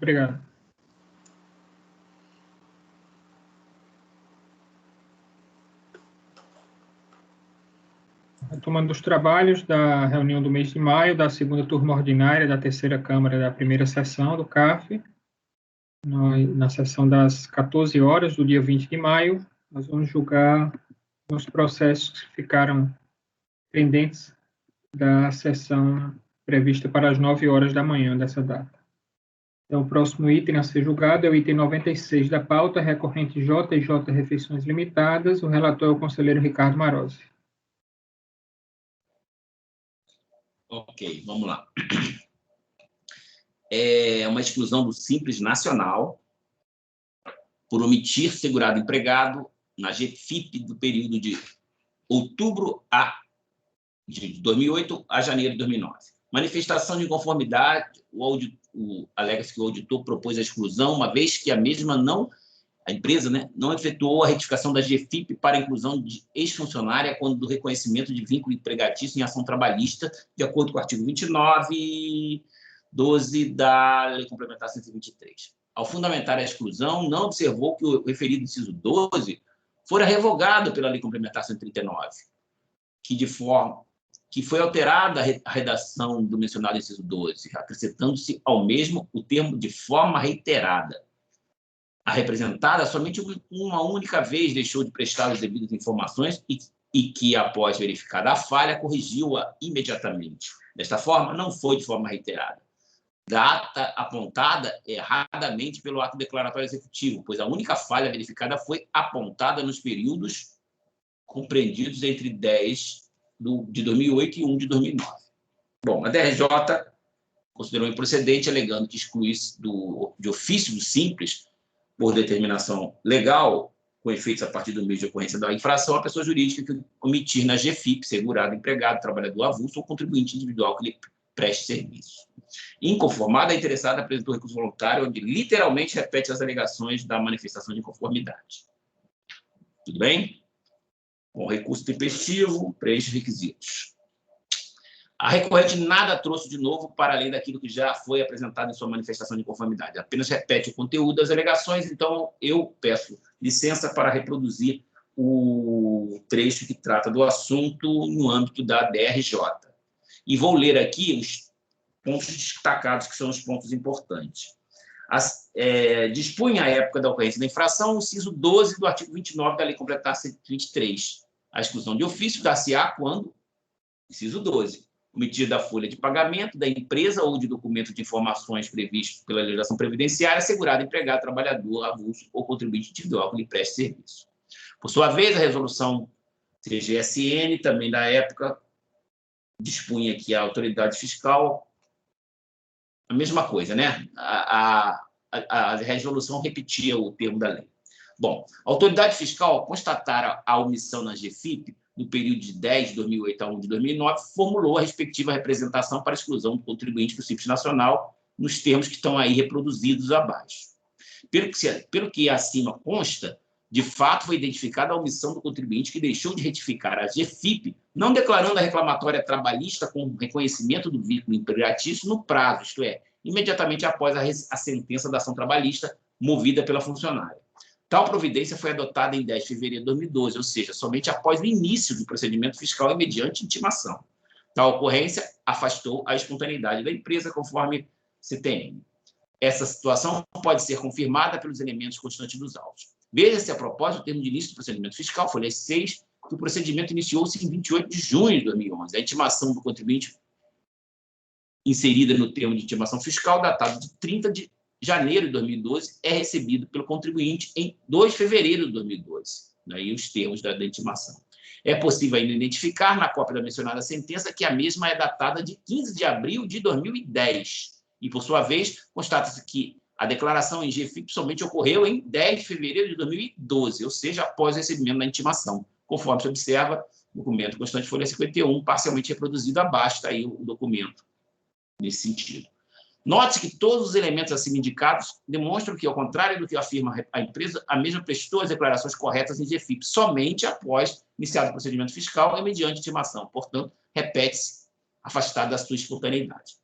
Obrigado. Retomando os trabalhos da reunião do mês de maio, da segunda turma ordinária da terceira Câmara da primeira sessão do CAF, na sessão das 14 horas do dia 20 de maio, nós vamos julgar os processos que ficaram pendentes da sessão prevista para as 9 horas da manhã dessa data. Então, o próximo item a ser julgado é o item 96 da pauta, recorrente J&J Refeições Limitadas. O relator é o conselheiro Ricardo Marozzi. Ok, vamos lá. É uma exclusão do Simples Nacional por omitir segurado empregado na GFIP do período de outubro de 2008 a janeiro de 2009. Manifestação de inconformidade, alega-se que o auditor propôs a exclusão, uma vez que a empresa não efetuou a retificação da GFIP para a inclusão de ex-funcionária quando do reconhecimento de vínculo empregatício em ação trabalhista, de acordo com o artigo 29.12 da Lei Complementar 123. Ao fundamentar a exclusão, não observou que o referido inciso 12 fora revogado pela Lei Complementar 139, que foi alterada a redação do mencionado inciso 12, acrescentando-se ao mesmo o termo de forma reiterada. A representada somente uma única vez deixou de prestar as devidas informações e que, após verificada a falha, corrigiu-a imediatamente. Desta forma, não foi de forma reiterada. Data apontada erradamente pelo ato declaratório executivo, pois a única falha verificada foi apontada nos períodos compreendidos entre 10 de 2008 e 1 de 2009. Bom, a DRJ considerou improcedente, alegando que excluísse de ofício do Simples, por determinação legal, com efeitos a partir do mês de ocorrência da infração, a pessoa jurídica que omitir na GFIP, segurado, empregado, trabalhador avulso ou contribuinte individual que lhe preste serviço. Inconformada, a interessada apresentou recurso voluntário, onde literalmente repete as alegações da manifestação de inconformidade. Tudo bem? Com recurso tempestivo, preenche os requisitos. A recorrente nada trouxe de novo para além daquilo que já foi apresentado em sua manifestação de conformidade. Apenas repete o conteúdo das alegações, então eu peço licença para reproduzir o trecho que trata do assunto no âmbito da DRJ. E vou ler aqui os pontos destacados, que são os pontos importantes. Dispunha, à época da ocorrência da infração, o inciso 12 do artigo 29 da Lei Complementar 123. A exclusão de ofício dar-se-á quando, inciso 12, omitida da folha de pagamento da empresa ou de documento de informações previsto pela legislação previdenciária, assegurado empregado, trabalhador, avulso ou contribuinte individual que lhe preste serviço. Por sua vez, a resolução CGSN, também da época, dispunha que a autoridade fiscal, a mesma coisa, né? A resolução repetia o termo da lei. Bom, a autoridade fiscal, constatara a omissão na GFIP, no período de 10 de 2008 a 1 de 2009, formulou a respectiva representação para a exclusão do contribuinte do Simples Nacional, nos termos que estão aí reproduzidos abaixo. Pelo que acima consta, de fato foi identificada a omissão do contribuinte que deixou de retificar a GFIP, não declarando a reclamatória trabalhista com reconhecimento do vínculo empregatício no prazo, isto é, imediatamente após a sentença da ação trabalhista movida pela funcionária. Tal providência foi adotada em 10 de fevereiro de 2012, ou seja, somente após o início do procedimento fiscal e mediante intimação. Tal ocorrência afastou a espontaneidade da empresa, conforme CTN. Essa situação pode ser confirmada pelos elementos constantes dos autos. Veja-se, a propósito, o termo de início do procedimento fiscal, folha 6, que o procedimento iniciou-se em 28 de junho de 2011. A intimação do contribuinte inserida no termo de intimação fiscal, datado de 30 de janeiro de 2012, é recebido pelo contribuinte em 2 de fevereiro de 2012. Daí os termos da intimação. É possível ainda identificar, na cópia da mencionada sentença, que a mesma é datada de 15 de abril de 2010. E, por sua vez, constata-se que a declaração em GFIP somente ocorreu em 10 de fevereiro de 2012, ou seja, após o recebimento da intimação. Conforme se observa, documento constante folha 51, parcialmente reproduzido abaixo, está aí o documento, nesse sentido. Note que todos os elementos acima indicados demonstram que, ao contrário do que afirma a empresa, a mesma prestou as declarações corretas em GFIP somente após iniciado o procedimento fiscal e mediante intimação. Portanto, repete-se, afastada da sua espontaneidade.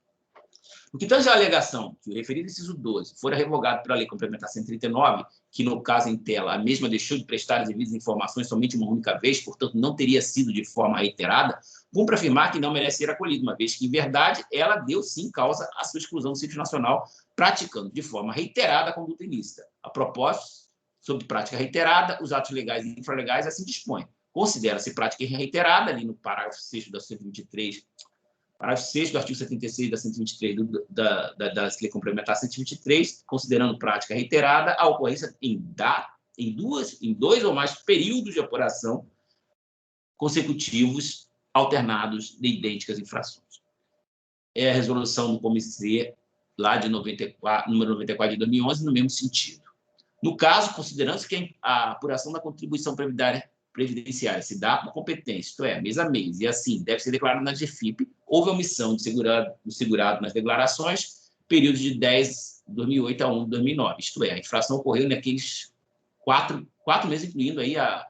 No que tange à alegação que o referido inciso 12 fora revogado pela Lei Complementar 139, que, no caso em tela, a mesma deixou de prestar as devidas informações somente uma única vez, portanto, não teria sido de forma reiterada, cumpre afirmar que não merece ser acolhida, uma vez que, em verdade, ela deu, sim, causa à sua exclusão do Simples Nacional, praticando de forma reiterada a conduta ilícita. A propósito, sobre prática reiterada, os atos legais e infralegais assim dispõem. Considera-se prática reiterada, ali no parágrafo 6º da 123, parágrafo 6º do artigo 76 da 123 da Lei Complementar 123, considerando prática reiterada a ocorrência em dois ou mais períodos de apuração consecutivos alternados de idênticas infrações. É a resolução do Comitê lá de 94, número 94 de 2011, no mesmo sentido. No caso, considerando-se que a apuração da contribuição previdenciária se dá por competência, isto é, mês a mês, e assim deve ser declarado na GFIP, houve omissão do segurado nas declarações, período de 10 de 2008 a 1 de 2009, isto é, a infração ocorreu naqueles quatro meses, incluindo aí a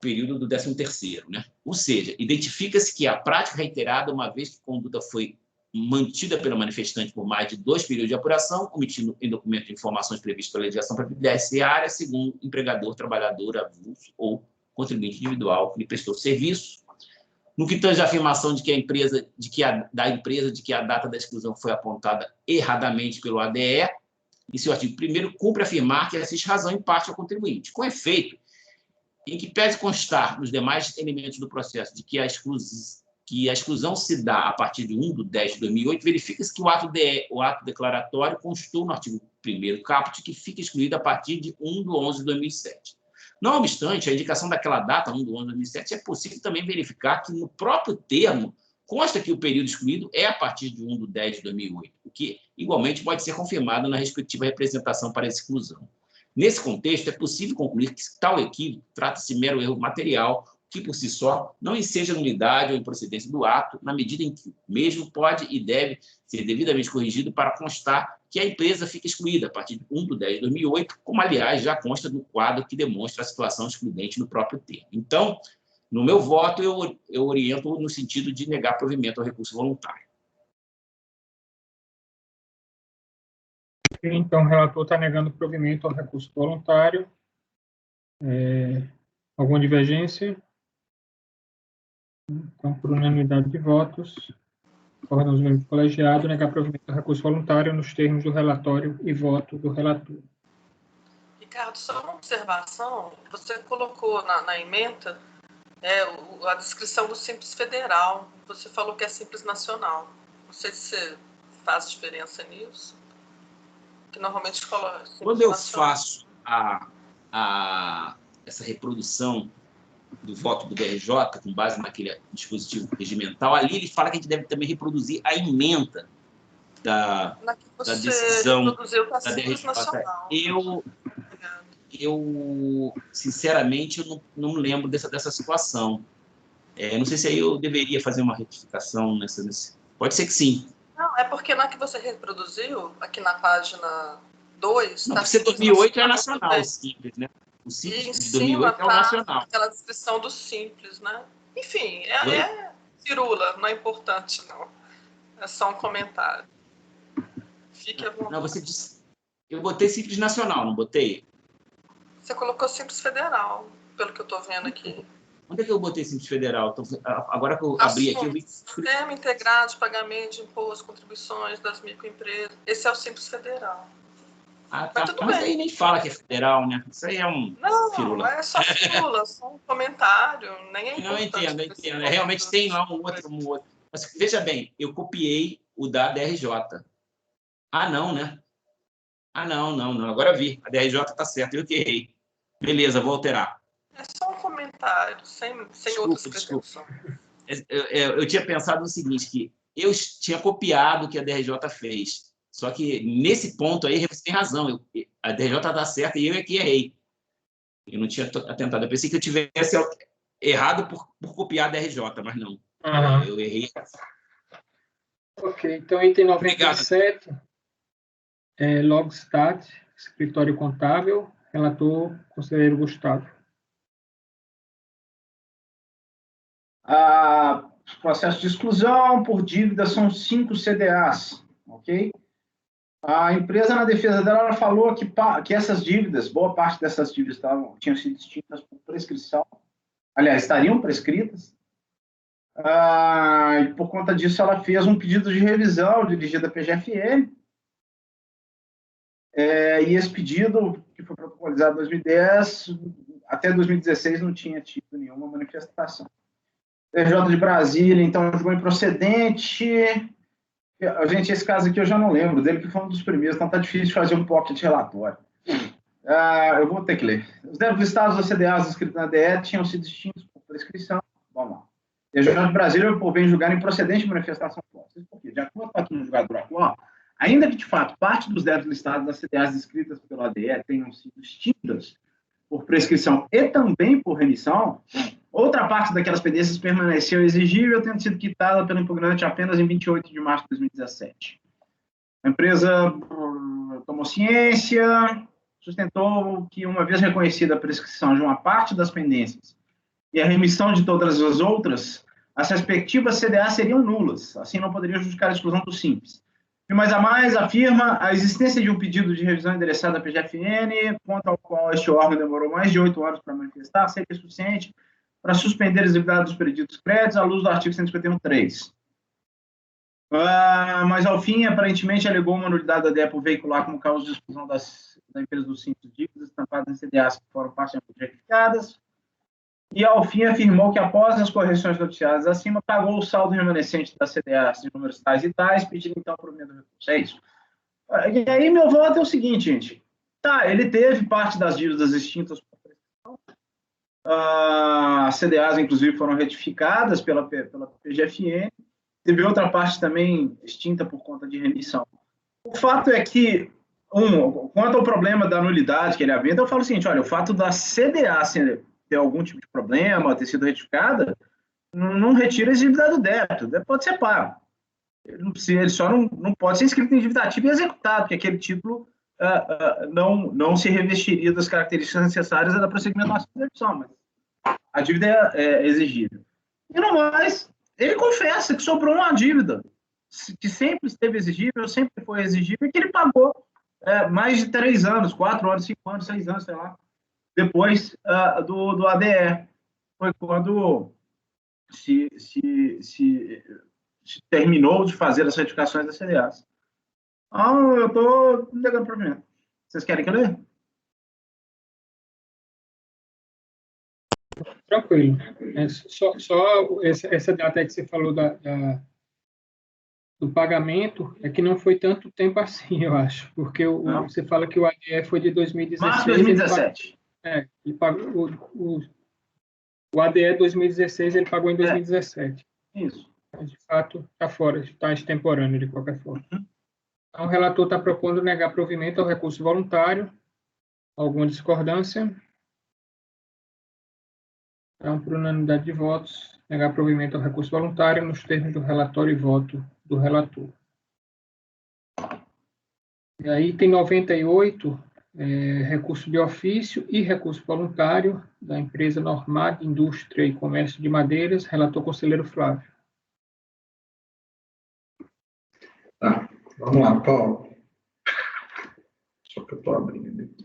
período do 13º, né? Ou seja, identifica-se que a prática reiterada, uma vez que a conduta foi mantida pelo manifestante por mais de 2 períodos de apuração, omitindo em documento de informações previstas pela legislação previdenciária, segundo empregador, trabalhador, avulso ou contribuinte individual que lhe prestou serviço. No que tange a afirmação de que da empresa de que a data da exclusão foi apontada erradamente pelo ADE, em seu artigo 1º, cumpre afirmar que assiste razão em parte ao contribuinte. Com efeito, em que pese constar nos demais elementos do processo de que a exclusão se dá a partir de 1 de 10 de 2008, verifica-se que o ato declaratório constou no artigo 1º caput, que fica excluído a partir de 1 de 11 de 2007. Não obstante, a indicação daquela data, 1 de 11 de 2007, é possível também verificar que no próprio termo consta que o período excluído é a partir de 1 de 10 de 2008, o que igualmente pode ser confirmado na respectiva representação para a exclusão. Nesse contexto, é possível concluir que tal equívoco trata-se de mero erro material, que, por si só, não enseja nulidade ou improcedência do ato, na medida em que o mesmo pode e deve ser devidamente corrigido para constar que a empresa fica excluída a partir de 1 de 10 de 2008, como, aliás, já consta no quadro que demonstra a situação excludente no próprio termo. Então, no meu voto, eu oriento no sentido de negar provimento ao recurso voluntário. Então, o relator está negando provimento ao recurso voluntário. Alguma divergência? Então, por unanimidade de votos, acordam os membros do colegiado negar provimento ao recurso voluntário nos termos do relatório e voto do relator. Ricardo, só uma observação. Você colocou na ementa a descrição do Simples Federal. Você falou que é Simples Nacional. Não sei se faz diferença nisso. Que normalmente coloca Simples Quando eu Nacional. faço essa reprodução do voto do DRJ, com base naquele dispositivo regimental, ali ele fala que a gente deve também reproduzir a ementa da decisão da DRJ. Eu sinceramente, eu não lembro dessa situação. Não sei se aí eu deveria fazer uma retificação nessa. Pode ser que sim. Não, é porque na que você reproduziu, aqui na página 2... Não, porque 2008 é nacional, simples, né? O Simples de 2008 é o nacional. Aquela descrição do Simples, né? Enfim, é firula, não é importante, não. É só um comentário. Fique à vontade. Não, você disse... Eu botei Simples Nacional, não botei? Você colocou Simples Federal, pelo que eu estou vendo aqui. Onde é que eu botei Simples Federal? Agora que eu abri aqui, eu vi... Sistema integrado de pagamento de impostos, contribuições das microempresas. Esse é o Simples Federal. Tá. Mas aí nem fala que é federal, né? Isso aí é um firula. Não, é só firula, só um comentário, nem é importante. Eu entendo. Realmente tem lá um outro. Mas veja bem, eu copiei o da DRJ. Não, né? Não. Agora vi. A DRJ está certa, eu que errei. Beleza, vou alterar. É só um comentário, sem outras pretensões. Eu tinha pensado no seguinte, que eu tinha copiado o que a DRJ fez. Só que, nesse ponto aí, você tem razão. A DRJ está certa e eu é que errei. Eu não tinha atentado. Eu pensei que eu tivesse errado por copiar a DRJ, mas não. Eu errei. Ok, então, item 97, Logstat, escritório contábil, relator, conselheiro Gustavo. Processo de exclusão por dívida são 5 CDAs, ok? A empresa, na defesa dela, ela falou que essas dívidas, boa parte dessas dívidas tinham sido extintas por prescrição, aliás, estariam prescritas, e por conta disso ela fez um pedido de revisão dirigido à PGFN, e esse pedido, que foi protocolizado em 2010, até 2016 não tinha tido nenhuma manifestação. TJ de Brasília, então, julgou improcedente. Gente, esse caso aqui eu já não lembro dele, que foi um dos primeiros, então tá difícil de fazer um pocket relatório. Eu vou ter que ler. Os débitos listados das CDAs inscritos na DE tinham sido extintos por prescrição. Vamos lá. TJ de Brasília, por bem julgar improcedente manifestação posta. Por quê? De acordo com a julgador atual, ainda que, de fato, parte dos débitos listados das CDAs inscritas pelo ADE tenham sido extintas por prescrição e também por remissão, outra parte daquelas pendências permaneceu exigível, tendo sido quitada pelo impugnante apenas em 28 de março de 2017. A empresa tomou ciência, sustentou que, uma vez reconhecida a prescrição de uma parte das pendências e a remissão de todas as outras, as respectivas CDAs seriam nulas, assim não poderia justificar a exclusão do Simples. E mais a mais, afirma a existência de um pedido de revisão endereçado à PGFN, quanto ao qual este órgão demorou mais de 8 horas para manifestar, seria suficiente para suspender a exigibilidade dos pedidos créditos à luz do artigo 151.3. Mas, ao fim, aparentemente, alegou uma nulidade da DE por veicular como causa de exclusão da empresa dos Simples dívidas estampadas em CDAs que foram parcialmente retificadas. E, ao fim, afirmou que, após as correções noticiadas acima, pagou o saldo remanescente das CDAs de números tais e tais, pedindo, então, provimento do recurso. É isso. E aí, meu voto é o seguinte, gente. Tá, ele teve parte das dívidas extintas por prescrição. As CDAs, inclusive, foram retificadas pela PGFN. Teve outra parte também extinta por conta de remissão. O fato é que, quanto ao problema da nulidade que ele aventa, eu falo o seguinte, olha, o fato da CDA ter algum tipo de problema, ter sido retificada, não retira a exigibilidade do débito, pode ser pago. Ele só não pode ser inscrito em dívida ativa e executado, porque aquele título não se revestiria das características necessárias da prosseguimento da execução, mas a dívida é exigível. E no mais, ele confessa que sobrou uma dívida, que sempre esteve exigível, sempre foi exigível, e que ele pagou mais de 3 anos, 4 anos, 5 anos, 6 anos, sei lá, depois do ADE. Foi quando se terminou de fazer as retificações das CDAs. Então, eu estou negando provimento. Vocês querem que eu leia? Tranquilo. Só essa data aí que você falou do pagamento é que não foi tanto tempo assim, eu acho, porque você fala que o ADE foi de 2016. Março de 2017. Ele pagou, o ADE 2016 ele pagou em 2017. Isso. Mas, de fato, está fora, está extemporâneo de qualquer forma. Então, o relator está propondo negar provimento ao recurso voluntário. Alguma discordância? Então, por unanimidade de votos, negar provimento ao recurso voluntário nos termos do relatório e voto do relator. E aí tem 98, recurso de ofício e recurso voluntário da empresa Normad Indústria e Comércio de Madeiras, relator conselheiro Flávio. Tá, vamos lá, Paulo. Só que eu estou abrindo aqui.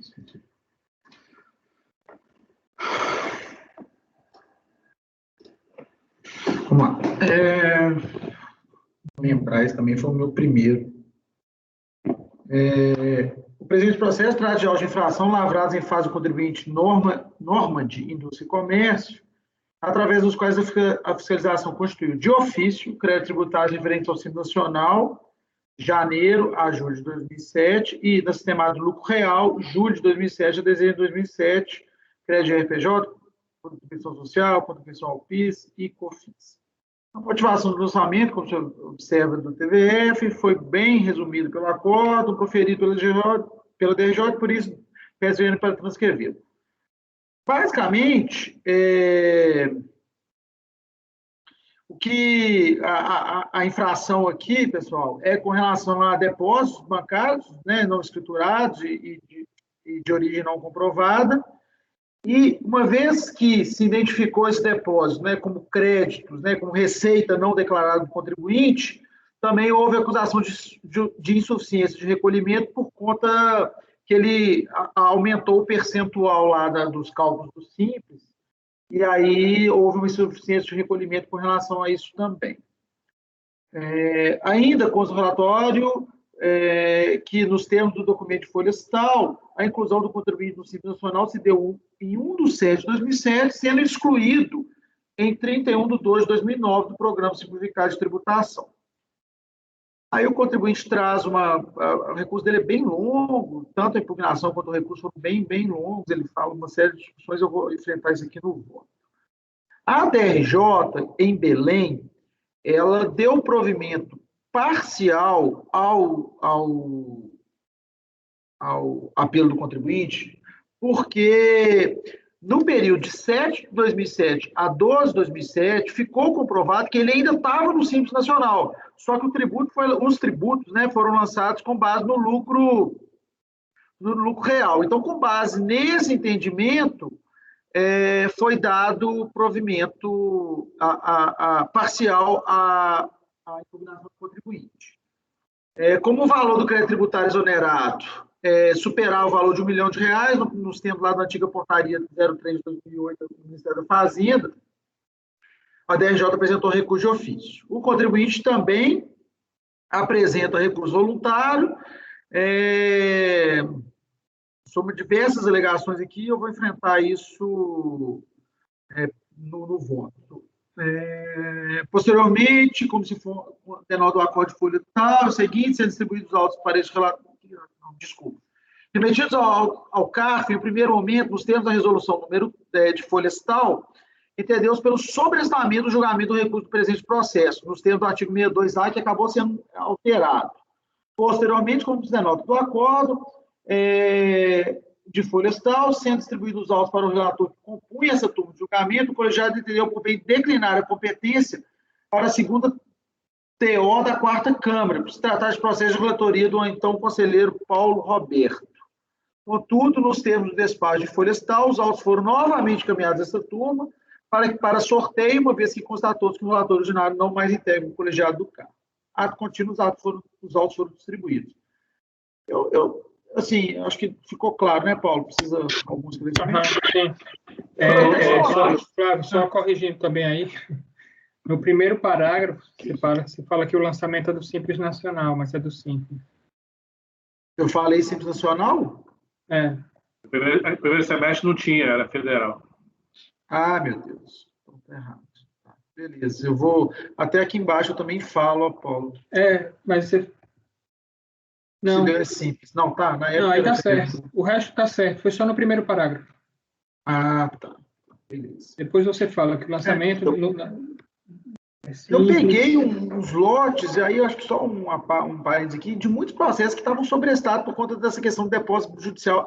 Vamos lá. Lembrar, esse também foi o meu primeiro. O presente processo trata de autos de infração lavrados em fase do contribuinte Normad Indústria e Comércio, através dos quais a fiscalização constituiu de ofício crédito tributário referente ao Simples Nacional, janeiro a julho de 2007, e da Sistemática do Lucro Real, julho de 2007 a dezembro de 2007, crédito de RPJ, contribuição social, contribuição ao PIS e COFINS. A motivação do lançamento, como você observa do TVF, foi bem resumido pelo acordo, proferido pela DRJ, por isso peço para transcrever. Basicamente, o que a infração aqui, pessoal, é com relação a depósitos bancários, né, não escriturados e de origem não comprovada, E, uma vez que se identificou esse depósito, né, como créditos, né, como receita não declarada do contribuinte, também houve acusação de insuficiência de recolhimento por conta que ele aumentou o percentual lá dos cálculos do Simples, e aí houve uma insuficiência de recolhimento com relação a isso também. Ainda com o relatório, que nos termos do documento de folhas tal, a inclusão do contribuinte no Simples Nacional se deu em 1/7 de 2007, sendo excluído em 31/2/2009 do Programa Simplificado de Tributação. Aí o contribuinte traz o recurso dele é bem longo, tanto a impugnação quanto o recurso foram bem longos, ele fala uma série de discussões, eu vou enfrentar isso aqui no voto. A DRJ, em Belém, ela deu provimento parcial ao apelo do contribuinte, porque no período de 7 de 2007 a 12 de 2007, ficou comprovado que ele ainda estava no Simples Nacional, só que os tributos, né, foram lançados com base no lucro real. Então, com base nesse entendimento, foi dado provimento parcial à impugnação do contribuinte. Como o valor do crédito tributário exonerado superar o valor de R$1 milhão, nos tempos lá da antiga portaria 03 de 2008 do Ministério da Fazenda, a DRJ apresentou recurso de ofício. O contribuinte também apresenta recurso voluntário, sobre diversas alegações aqui, eu vou enfrentar isso no voto. Posteriormente, como se for tenor do acordo de folha tal, o seguinte, sendo distribuídos os autos para este relatório, remetidos ao CARF, em primeiro momento, nos termos da resolução número de folhas tal, entendeu-se pelo sobrestamento do julgamento do recurso do presente processo, nos termos do artigo 62A, que acabou sendo alterado. Posteriormente, como se denota do acordo, de folhas tal, sendo distribuídos os autos para o relator que compunha essa turma de julgamento, o colegiado entendeu por bem declinar a competência para a segunda TO da quarta Câmara, por se tratar de processo de relatoria do então conselheiro Paulo Roberto. Contudo, nos termos do despacho de folhas tal, os autos foram novamente encaminhados a essa turma para sorteio, uma vez que constatou-se que o relator ordinário não mais integra o colegiado do CARF. Ato contínuo, os autos foram distribuídos. Assim, acho que ficou claro, né, Paulo? Precisa de alguns esclarecimentos? Sim. Flávio, só corrigindo também aí, no primeiro parágrafo, você fala que o lançamento é do Simples Nacional, mas é do Simples. Eu falei Simples Nacional? No primeiro semestre não tinha, era federal. Ah, meu Deus. Então tá errado. Beleza, eu vou... Até aqui embaixo eu também falo, Paulo. Mas você... Não. É simples. Não, tá? Na época não, aí tá certo. O resto tá certo. Foi só no primeiro parágrafo. Ah, tá. Beleza. Depois você fala que o lançamento... Eu peguei uns lotes, e aí eu acho que só um parênteses aqui, de muitos processos que estavam sobrestados por conta dessa questão do depósito judicial,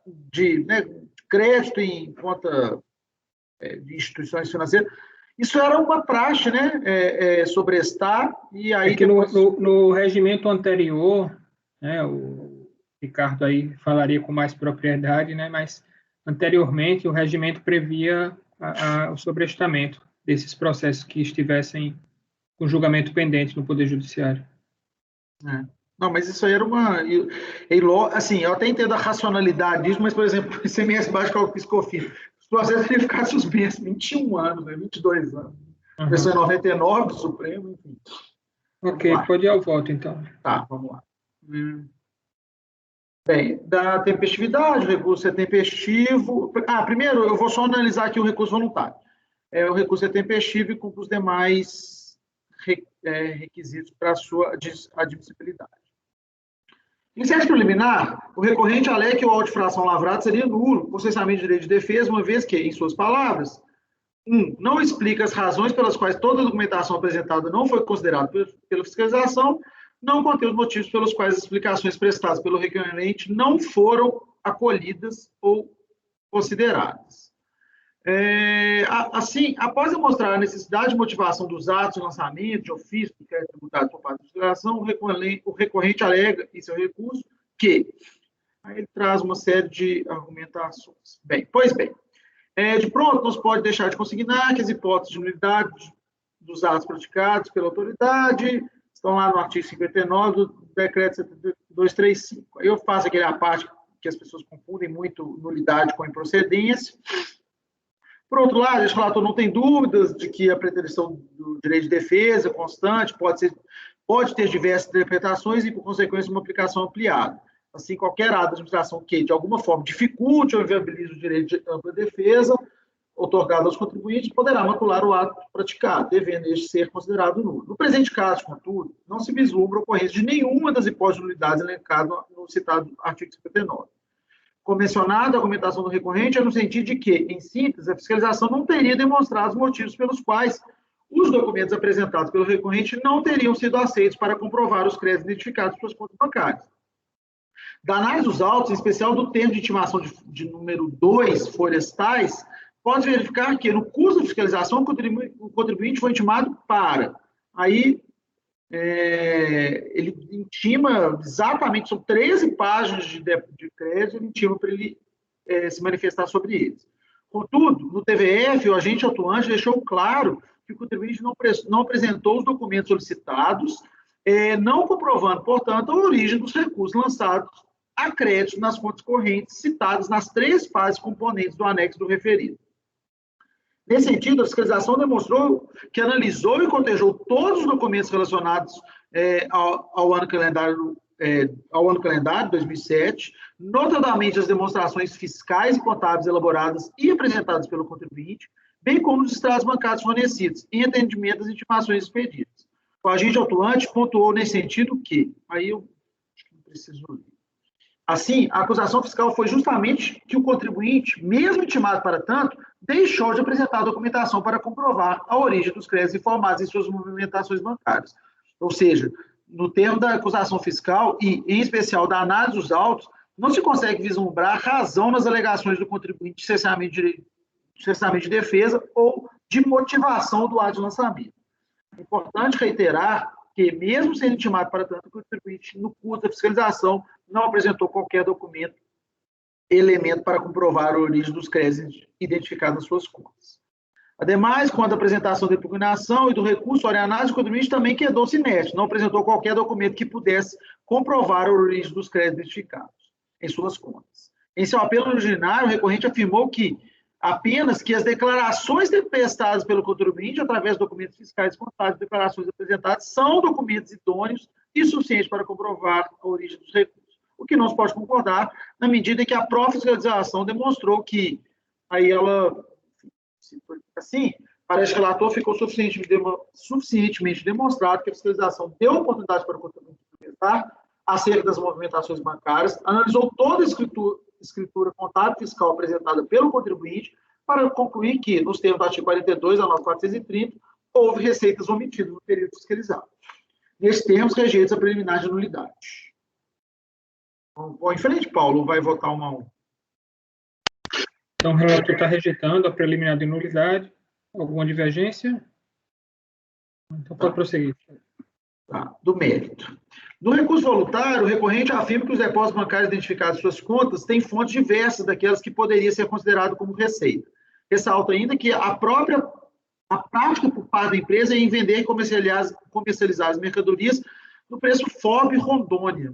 de crédito em conta de instituições financeiras. Isso era uma praxe, né? Sobrestar, e aí... que depois... no regimento anterior, né, o Ricardo aí falaria com mais propriedade, né? Mas anteriormente o regimento previa o sobrestamento desses processos que estivessem com julgamento pendente no Poder Judiciário. Não, mas isso aí era uma... Assim, eu até entendo a racionalidade disso, mas, por exemplo, o ICMS básico cálculo piscofins, os processos teriam ficado suspensos 21 anos, 22 anos. Versão 99 do Supremo, enfim. Ok, pode ir ao voto, então. Tá, vamos lá. Bem, da tempestividade, o recurso é tempestivo... primeiro, eu vou só analisar aqui o recurso voluntário. O recurso é tempestivo e cumpre os demais requisitos para a sua admissibilidade. Em sede preliminar, o recorrente alega que o auto de fração lavrado seria nulo, por cessamento de direito de defesa, uma vez que, em suas palavras, 1. Não explica as razões pelas quais toda a documentação apresentada não foi considerada pela fiscalização, não contém os motivos pelos quais as explicações prestadas pelo requerente não foram acolhidas ou consideradas. Assim, após demonstrar a necessidade de motivação dos atos de lançamento, de ofício, do crédito tributário por parte da fiscalização, o recorrente alega em seu recurso que... Aí ele traz uma série de argumentações. Pois bem, De pronto, não se pode deixar de consignar que as hipóteses de nulidade dos atos praticados pela autoridade estão lá no artigo 59 do decreto 7235. Aí eu faço aquele à parte que as pessoas confundem muito nulidade com improcedência. Por outro lado, o relator não tem dúvidas de que a preterição do direito de defesa constante pode ter diversas interpretações e, por consequência, uma aplicação ampliada. Assim, qualquer ato da administração que, de alguma forma, dificulte ou inviabilize o direito de ampla defesa otorgado aos contribuintes, poderá macular o ato praticado, devendo este ser considerado nulo. No presente caso, contudo, não se vislumbra a ocorrência de nenhuma das hipóteses de nulidade elencadas no citado artigo 59. Como mencionado, a argumentação do recorrente é no sentido de que, em síntese, a fiscalização não teria demonstrado os motivos pelos quais os documentos apresentados pelo recorrente não teriam sido aceitos para comprovar os créditos identificados pelas contas bancárias. Da análise dos autos, em especial do termo de intimação de número 2, folhas tais, pode verificar que, no curso da fiscalização, o contribuinte foi intimado para. Aí, ele intima exatamente, são 13 páginas de crédito, ele intima para ele se manifestar sobre eles. Contudo, no TVF, o agente atuante deixou claro que o contribuinte não apresentou os documentos solicitados, não comprovando, portanto, a origem dos recursos lançados a crédito nas contas correntes citadas nas 3 fases componentes do anexo do referido. Nesse sentido, a fiscalização demonstrou que analisou e cotejou todos os documentos relacionados ao ano calendário 2007, notadamente as demonstrações fiscais e contábeis elaboradas e apresentadas pelo contribuinte, bem como os extratos bancários fornecidos, em atendimento às intimações expedidas. O agente atuante pontuou nesse sentido que, aí eu acho que não preciso ler. Assim, a acusação fiscal foi justamente que o contribuinte, mesmo intimado para tanto, deixou de apresentar a documentação para comprovar a origem dos créditos informados em suas movimentações bancárias. Ou seja, no termo da acusação fiscal e, em especial, da análise dos autos, não se consegue vislumbrar razão nas alegações do contribuinte de cessamento de defesa ou de motivação do ato de lançamento. É importante reiterar que, mesmo sendo intimado para tanto, o contribuinte, no curso da fiscalização, não apresentou qualquer documento, elemento para comprovar a origem dos créditos identificados nas suas contas. Ademais, quando a apresentação da impugnação e do recurso à análise, o contribuinte também quedou-se inerte, não apresentou qualquer documento que pudesse comprovar a origem dos créditos identificados em suas contas. Em seu apelo originário, o recorrente afirmou que apenas que as declarações prestadas pelo contribuinte, através de documentos fiscais contábeis e declarações apresentadas, são documentos idôneos e suficientes para comprovar a origem dos recursos. O que não se pode concordar, na medida em que a própria fiscalização demonstrou que, aí ela, assim, parece que o relator ficou suficientemente demonstrado que a fiscalização deu oportunidade para o contribuinte comentar acerca das movimentações bancárias, analisou toda a escritura contábil fiscal apresentada pelo contribuinte para concluir que, nos termos do artigo 42 da 9430, houve receitas omitidas no período fiscalizado. Nesses termos, rejeita a preliminar de nulidade. Vamos em frente, Paulo, vai votar 1 a 1. Então, o relator está rejeitando a preliminar de nulidade. Alguma divergência? Então, pode prosseguir. Tá, do mérito. No recurso voluntário, o recorrente afirma que os depósitos bancários identificados em suas contas têm fontes diversas daquelas que poderia ser considerado como receita. Ressalta ainda que a prática por parte da empresa é em vender e comercializar as mercadorias no preço FOB Rondônia.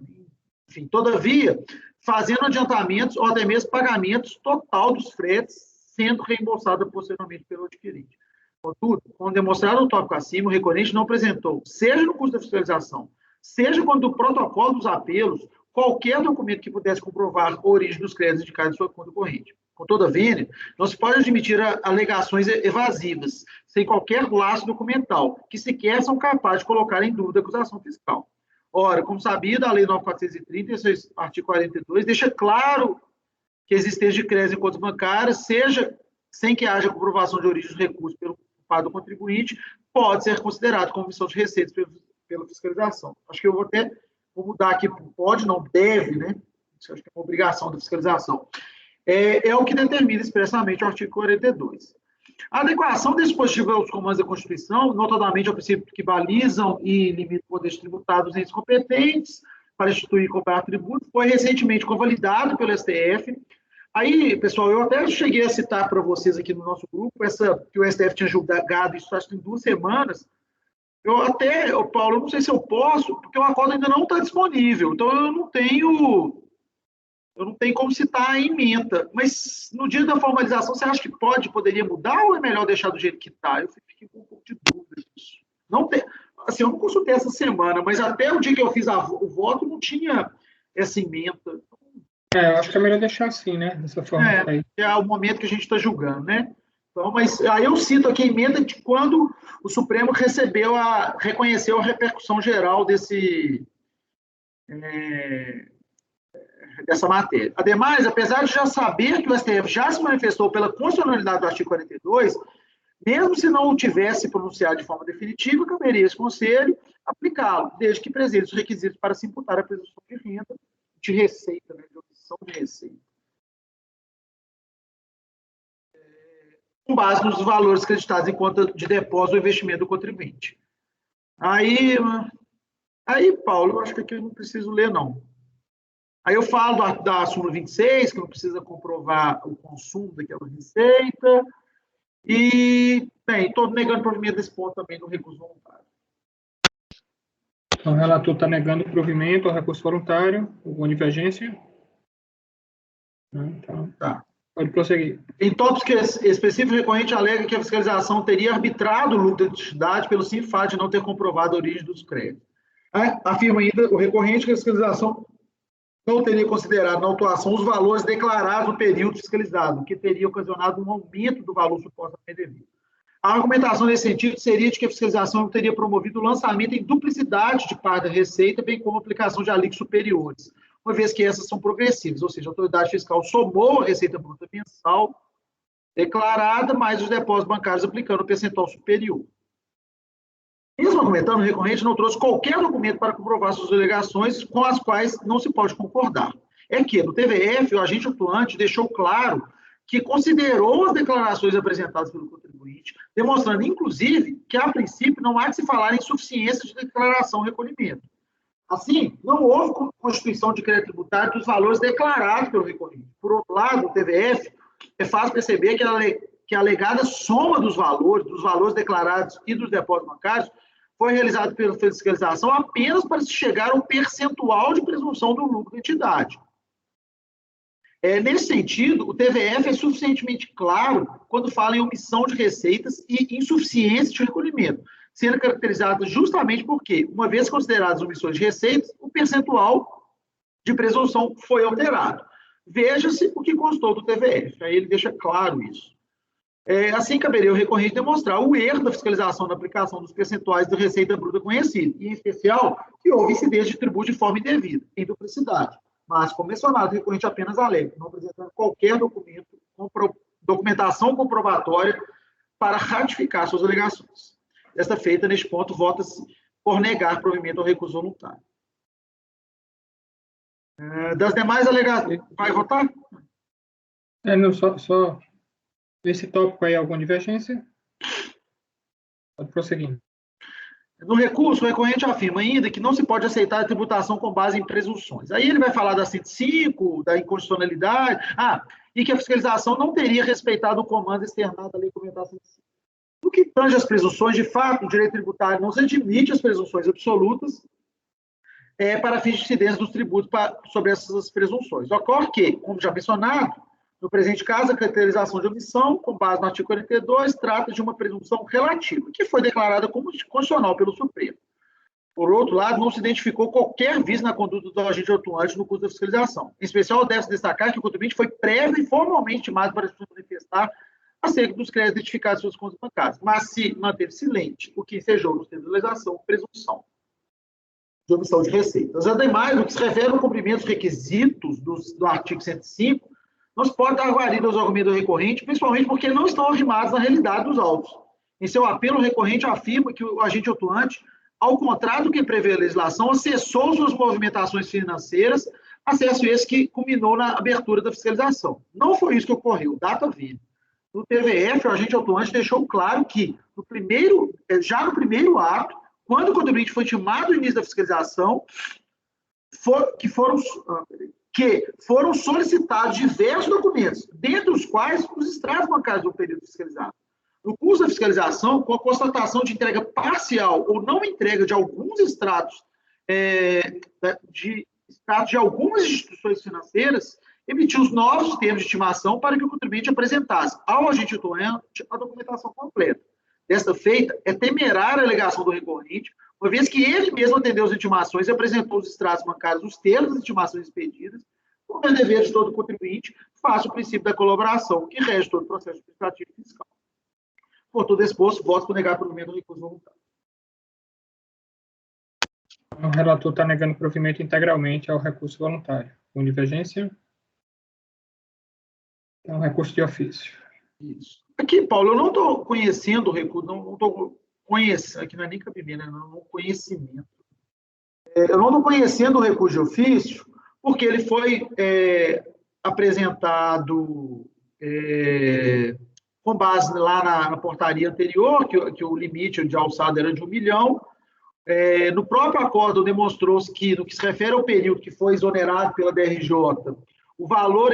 Enfim, todavia, fazendo adiantamentos ou até mesmo pagamentos total dos fretes, sendo reembolsada posteriormente pelo adquirente. Contudo, como demonstrado no tópico acima, o recorrente não apresentou, seja no curso da fiscalização, seja quando o protocolo dos apelos, qualquer documento que pudesse comprovar a origem dos créditos indicados em sua conta corrente. Com toda vênia, não se pode admitir alegações evasivas, sem qualquer laço documental, que sequer são capazes de colocar em dúvida a acusação fiscal. Ora, como sabido, a Lei 9.430, em seu artigo 42, deixa claro que a existência de crédito em contas bancárias, seja sem que haja comprovação de origem dos recursos pelo parte do contribuinte, pode ser considerado como omissão de receitas pela fiscalização. Acho que eu vou mudar aqui, pode, não deve, né? Isso acho que é uma obrigação da fiscalização. É o que determina expressamente o artigo 42. A adequação desse dispositivo aos comandos da Constituição, notadamente ao princípio que balizam e limitam o poder tributado dos entes competentes para instituir e cobrar tributo, foi recentemente convalidado pelo STF, Aí, pessoal, eu até cheguei a citar para vocês aqui no nosso grupo, que o STF tinha julgado isso acho que em 2 semanas. Paulo, eu não sei se eu posso, porque o acordo ainda não está disponível, então eu não tenho como citar a ementa. Mas no dia da formalização, você acha que poderia mudar ou é melhor deixar do jeito que está? Eu fiquei com um pouco de dúvida disso. Assim, eu não consultei essa semana, mas até o dia que eu fiz o voto não tinha essa ementa. Eu acho que é melhor deixar assim, né? Dessa forma. É o momento que a gente está julgando, né? Então, mas aí eu cito aqui a emenda de quando o Supremo reconheceu a repercussão geral dessa matéria. Ademais, apesar de já saber que o STF já se manifestou pela constitucionalidade do artigo 42, mesmo se não o tivesse pronunciado de forma definitiva, caberia esse conselho aplicá-lo, desde que preside os requisitos para se imputar a presunção de renda, de receita, né, de omissão de receita. Com base nos valores acreditados em conta de depósito ou investimento do contribuinte. Aí, Paulo, eu acho que aqui eu não preciso ler, não. Aí eu falo da súmula 26, que não precisa comprovar o consumo daquela receita. E, bem, estou negando provimento desse ponto também no recurso voluntário. Então, o relator está negando o provimento ao recurso voluntário, alguma divergência? Então, tá. Pode prosseguir. Em tópico específico, o recorrente alega que a fiscalização teria arbitrado o lucro da entidade pelo simples fato de não ter comprovado a origem dos créditos. Afirma ainda o recorrente que a fiscalização não teria considerado na autuação os valores declarados no período fiscalizado, o que teria ocasionado um aumento do valor supostamente devido. A argumentação nesse sentido seria de que a fiscalização teria promovido o lançamento em duplicidade de parte da receita, bem como a aplicação de alíquotas superiores, uma vez que essas são progressivas, ou seja, a autoridade fiscal somou a receita bruta mensal declarada, mais os depósitos bancários aplicando o percentual superior. Mesmo argumentando, o recorrente não trouxe qualquer documento para comprovar suas alegações com as quais não se pode concordar. É que, no TVF, o agente atuante deixou claro que considerou as declarações apresentadas pelo contribuinte, demonstrando, inclusive, que, a princípio, não há de se falar em suficiência de declaração ou recolhimento. Assim, não houve constituição de crédito tributário dos valores declarados pelo recorrente. Por outro lado, o TVF é fácil perceber que a alegada soma dos valores declarados e dos depósitos bancários foi realizada pela fiscalização apenas para se chegar ao percentual de presunção do lucro da entidade. Nesse sentido, o TVF é suficientemente claro quando fala em omissão de receitas e insuficiência de recolhimento, sendo caracterizada justamente porque, uma vez consideradas omissões de receitas, o percentual de presunção foi alterado. Veja-se o que constou do TVF, aí ele deixa claro isso. Assim, caberia ao recorrente demonstrar o erro da fiscalização da aplicação dos percentuais da receita bruta conhecida, e, em especial, que houve incidência de tributo de forma indevida, em duplicidade. Mas, como mencionado, o recorrente apenas alega, não apresentando qualquer documentação comprobatória para ratificar suas alegações. Desta feita, neste ponto, vota-se por negar provimento ao recurso voluntário. Das demais alegações, vai votar? Só nesse tópico aí, alguma divergência? Pode prosseguir. No recurso, o recorrente afirma ainda que não se pode aceitar a tributação com base em presunções. Aí ele vai falar da 105, da inconstitucionalidade, e que a fiscalização não teria respeitado o comando externado da lei complementar 105. No que tange às presunções, de fato, o direito tributário não se admite as presunções absolutas para fins de incidência dos tributos sobre essas presunções. Ocorre que, como já mencionado, no presente caso, a caracterização de omissão, com base no artigo 42, trata de uma presunção relativa, que foi declarada como constitucional pelo Supremo. Por outro lado, não se identificou qualquer vício na conduta do agente atuante no curso da fiscalização. Em especial, deve-se destacar que o contribuinte foi prévio e formalmente intimado para se manifestar acerca dos créditos identificados em suas contas bancárias, mas se manteve silente, o que ensejou nos termos de legislação presunção de omissão de receitas. Ademais, no que se refere ao cumprimento dos requisitos do artigo 105, não se pode dar guarida aos argumentos do recorrente, principalmente porque não estão arrimados na realidade dos autos. Em seu apelo, o recorrente afirma que o agente atuante, ao contrário do que prevê a legislação, acessou suas movimentações financeiras, acesso esse que culminou na abertura da fiscalização. Não foi isso que ocorreu, data viva. No TVF, o agente atuante deixou claro que, já no primeiro ato, quando o contribuinte foi intimado no início da fiscalização, que foram solicitados diversos documentos, dentre os quais os extratos bancários do período fiscalizado. No curso da fiscalização, com a constatação de entrega parcial ou não entrega de alguns extratos de algumas instituições financeiras, emitiu os novos termos de estimação para que o contribuinte apresentasse ao agente atuante a documentação completa. Desta feita, é temerária a alegação do recorrente, uma vez que ele mesmo atendeu as intimações e apresentou os extratos bancários, os termos das intimações expedidas, como é dever de todo contribuinte, face ao princípio da colaboração, que rege todo o processo administrativo e fiscal. Por todo exposto, voto por negar provimento do recurso voluntário. O relator está negando provimento integralmente ao recurso voluntário. Com divergência? Então, recurso de ofício. Isso. Aqui, Paulo, eu não estou conhecendo o recurso, não estou conhecendo, aqui não é nem cabimento, é não conhecimento. Eu não estou conhecendo o recurso de ofício, porque ele foi apresentado com base lá na portaria anterior, que o limite de alçada era de 1 milhão. No próprio acordo demonstrou-se que, no que se refere ao período que foi exonerado pela DRJ, o valor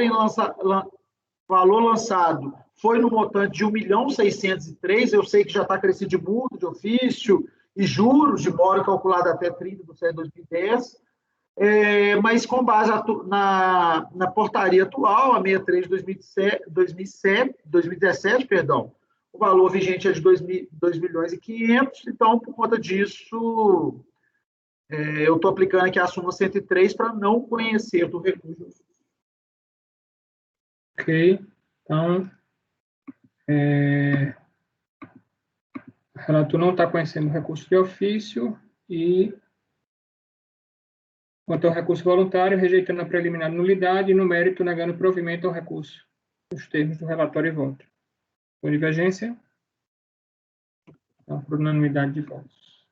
lançado foi no montante de 1.603.000, eu sei que já está crescido de multa, de ofício e juros de mora calculado até 30 de setembro de 2010, mas com base na portaria atual, a 63 de 2017, perdão, o valor vigente é de 2.500.000, então, por conta disso, eu estou aplicando aqui a súmula 103 para não conhecer do recurso. Ok, então, o relator não está conhecendo o recurso de ofício e, quanto ao recurso voluntário, rejeitando a preliminar nulidade e, no mérito, negando provimento ao recurso, nos termos do relatório e voto. Com divergência? Então, por unanimidade de votos.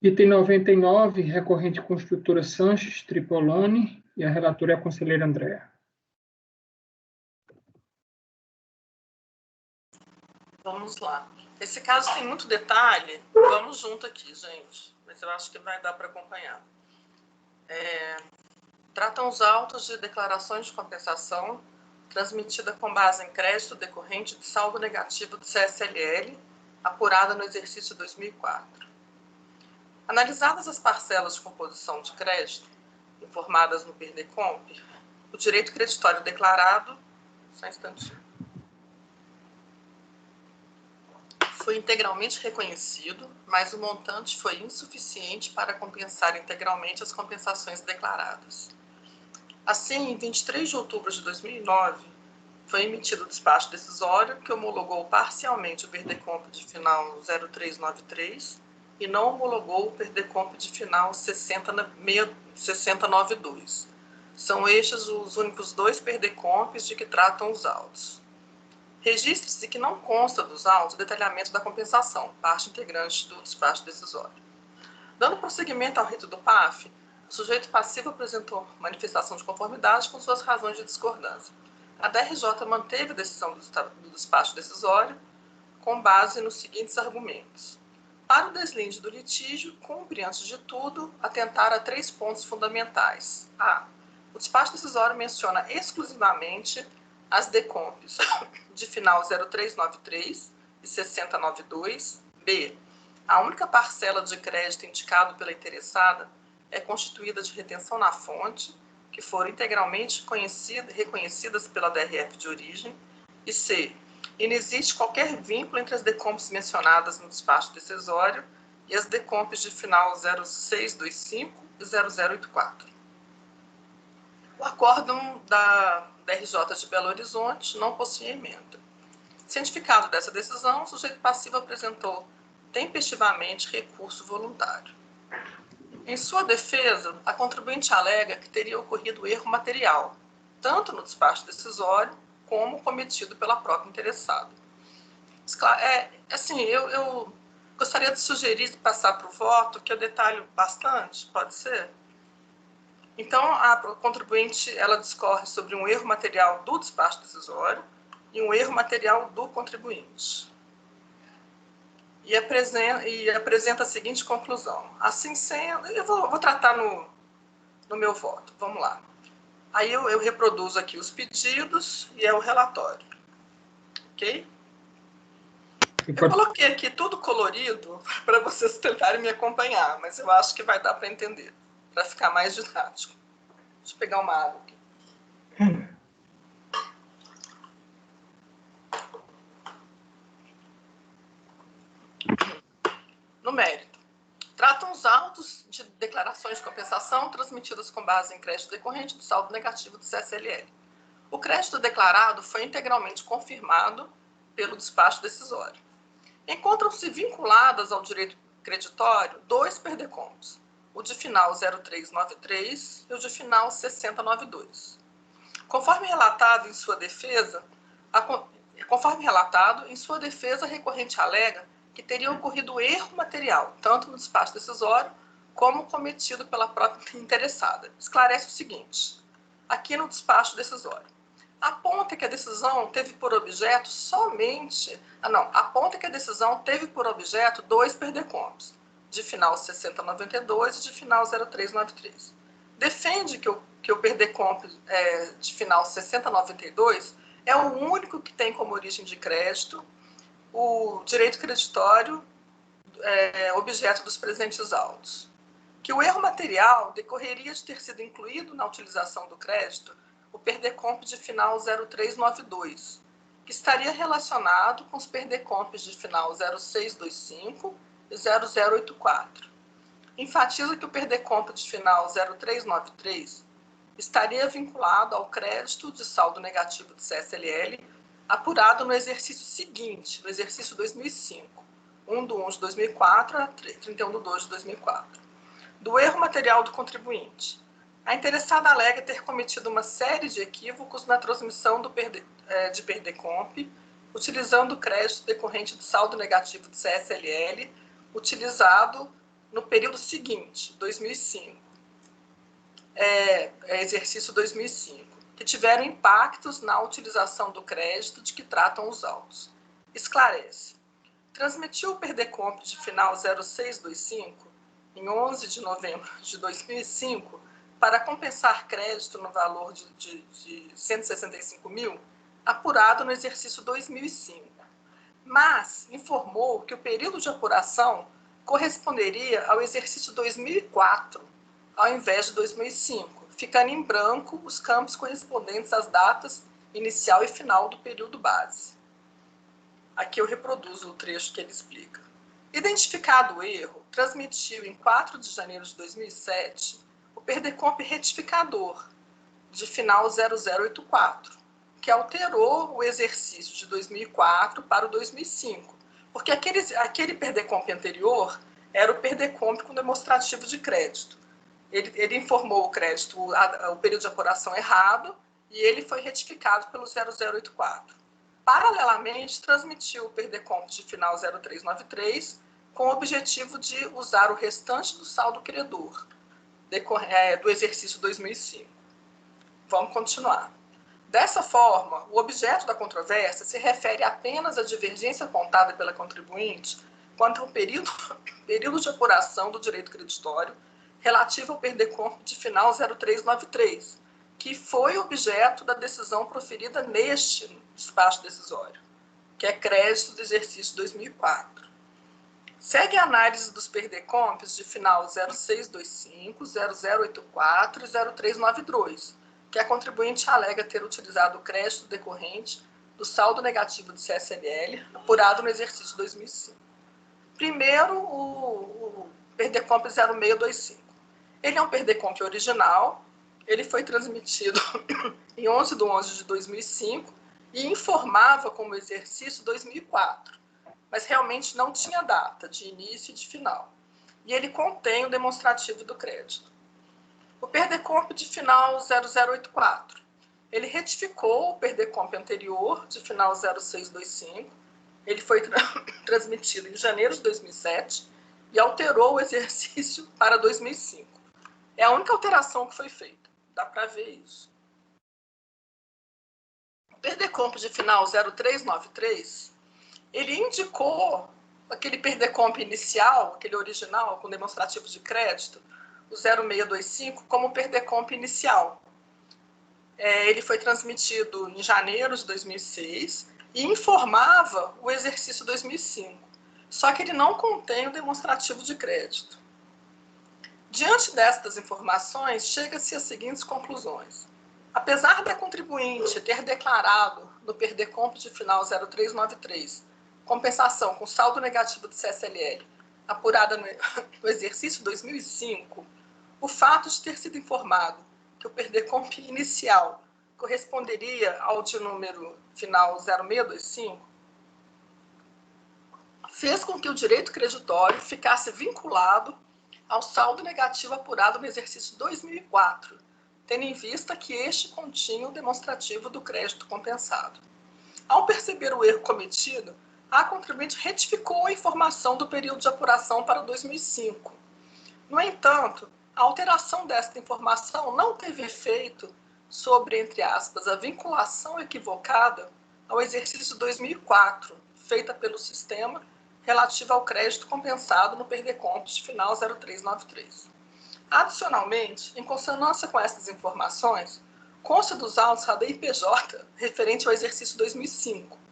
Item 99, recorrente construtora Sanches Tripolani, e a relatora é a conselheira Andréa. Vamos lá. Esse caso tem muito detalhe. Vamos junto aqui, gente. Mas eu acho que vai dar para acompanhar. Tratam os autos de declarações de compensação transmitida com base em crédito decorrente de saldo negativo do CSLL, apurada no exercício 2004. Analisadas as parcelas de composição de crédito informadas no PERDECOMP, o direito creditório declarado, só um instantinho, foi integralmente reconhecido, mas o montante foi insuficiente para compensar integralmente as compensações declaradas. Assim, em 23 de outubro de 2009, foi emitido o despacho decisório que homologou parcialmente o PERDECOMP de final 0393 e não homologou o PERDECOMP de final 6092. São estes os únicos dois PERDECOMPs de que tratam os autos. Registre-se que não consta dos autos o detalhamento da compensação, parte integrante do despacho decisório. Dando prosseguimento ao rito do PAF, o sujeito passivo apresentou manifestação de conformidade com suas razões de discordância. A DRJ manteve a decisão do despacho decisório com base nos seguintes argumentos. Para o deslinde do litígio, cumpre, antes de tudo, atentar a 3 pontos fundamentais. A. O despacho decisório menciona exclusivamente as DECOMPs de final 0393 e 6092. B. A única parcela de crédito indicado pela interessada é constituída de retenção na fonte, que foram integralmente reconhecidas pela DRF de origem. E C. Inexiste qualquer vínculo entre as DECOMPs mencionadas no despacho decisório e as DECOMPs de final 0625 e 0084. O acórdão da DRJ de Belo Horizonte não possui emenda. Cientificado dessa decisão, o sujeito passivo apresentou tempestivamente recurso voluntário. Em sua defesa, a contribuinte alega que teria ocorrido erro material, tanto no despacho decisório como cometido pela própria interessada. Eu gostaria de sugerir passar para o voto, que eu detalho bastante, pode ser? Então, a contribuinte ela discorre sobre um erro material do despacho decisório e um erro material do contribuinte. E apresenta a seguinte conclusão. Assim sendo, eu vou tratar no no meu voto. Vamos lá. Aí eu reproduzo aqui os pedidos e é o relatório. Ok? Eu coloquei aqui tudo colorido para vocês tentarem me acompanhar, mas eu acho que vai dar para entender, para ficar mais didático. Deixa eu pegar uma água aqui. No mérito. Tratam os autos de declarações de compensação transmitidas com base em crédito decorrente do saldo negativo do CSLL. O crédito declarado foi integralmente confirmado pelo despacho decisório. Encontram-se vinculadas ao direito creditório 2 perdecontos, o de final 0393 e o de final 6092. Conforme relatado em sua defesa, a recorrente alega que teria ocorrido erro material, tanto no despacho decisório como cometido pela própria interessada. Esclarece o seguinte, aqui no despacho decisório. Aponta que a decisão teve por objeto aponta que a decisão teve por objeto 2 perdecontos, de final 6092 e de final 0393. Defende que o perdecomp de final 6092 é o único que tem como origem de crédito o direito creditório objeto dos presentes autos. Que o erro material decorreria de ter sido incluído na utilização do crédito o perdecomp de final 0392, que estaria relacionado com os perdecomps de final 0625 e 0084. Enfatiza que o perdecomp de final 0393 estaria vinculado ao crédito de saldo negativo do CSLL apurado no exercício seguinte, no exercício 2005, 1/1 de 2004 a 31/2 de 2004. Do erro material do contribuinte. A interessada alega ter cometido uma série de equívocos na transmissão de perdecomp, utilizando o crédito decorrente do saldo negativo do CSLL, utilizado no período seguinte, 2005, exercício 2005, que tiveram impactos na utilização do crédito de que tratam os autos. Esclarece. Transmitiu o perdecomp de final 0625, em 11 de novembro de 2005, para compensar crédito no valor de 165 mil, apurado no exercício 2005. Mas informou que o período de apuração corresponderia ao exercício 2004, ao invés de 2005, ficando em branco os campos correspondentes às datas inicial e final do período base. Aqui eu reproduzo o trecho que ele explica. Identificado o erro, transmitiu em 4 de janeiro de 2007 o perdecomp retificador de final 0084, que alterou o exercício de 2004 para o 2005, porque aquele perdecomp anterior era o perdecomp com demonstrativo de crédito. Ele informou o crédito, o período de apuração errado, e ele foi retificado pelo 0084. Paralelamente, transmitiu o perdecomp de final 0393 com o objetivo de usar o restante do saldo credor do exercício 2005. Vamos continuar. Dessa forma, o objeto da controvérsia se refere apenas à divergência apontada pela contribuinte quanto ao período de apuração do direito creditório relativo ao perdecomp de final 0393, que foi objeto da decisão proferida neste despacho decisório, que é crédito do exercício 2004. Segue a análise dos perdecomps de final 0625, 0084 e 0392, que a contribuinte alega ter utilizado o crédito decorrente do saldo negativo do CSLL, apurado no exercício 2005. Primeiro, o perdecomp 0625. Ele é um perdecomp original, ele foi transmitido em 11 de 11 de 2005 e informava como exercício 2004, mas realmente não tinha data de início e de final. E ele contém o demonstrativo do crédito. O perdecomp de final 0084. Ele retificou o perdecomp anterior, de final 0625. Ele foi transmitido em janeiro de 2007 e alterou o exercício para 2005. É a única alteração que foi feita. Dá para ver isso. O perdecomp de final 0393, ele indicou aquele perdecomp inicial, aquele original, com demonstrativo de crédito, o 0625 como PERDECOMP inicial. Ele foi transmitido em janeiro de 2006 e informava o exercício 2005, só que ele não contém o demonstrativo de crédito. Diante destas informações, chega-se às seguintes conclusões. Apesar da contribuinte ter declarado no PERDECOMP de final 0393 compensação com saldo negativo de CSLL apurada no exercício 2005, o fato de ter sido informado que o PERDECOMP inicial corresponderia ao de número final 0625 fez com que o direito creditório ficasse vinculado ao saldo negativo apurado no exercício 2004, tendo em vista que este continha o demonstrativo do crédito compensado. Ao perceber o erro cometido, a contribuinte retificou a informação do período de apuração para 2005. No entanto, a alteração desta informação não teve efeito sobre, entre aspas, a vinculação equivocada ao exercício 2004, feita pelo sistema, relativa ao crédito compensado no PERDECOMP de final 0393. Adicionalmente, em consonância com essas informações, consta dos autos a DIPJ referente ao exercício 2005.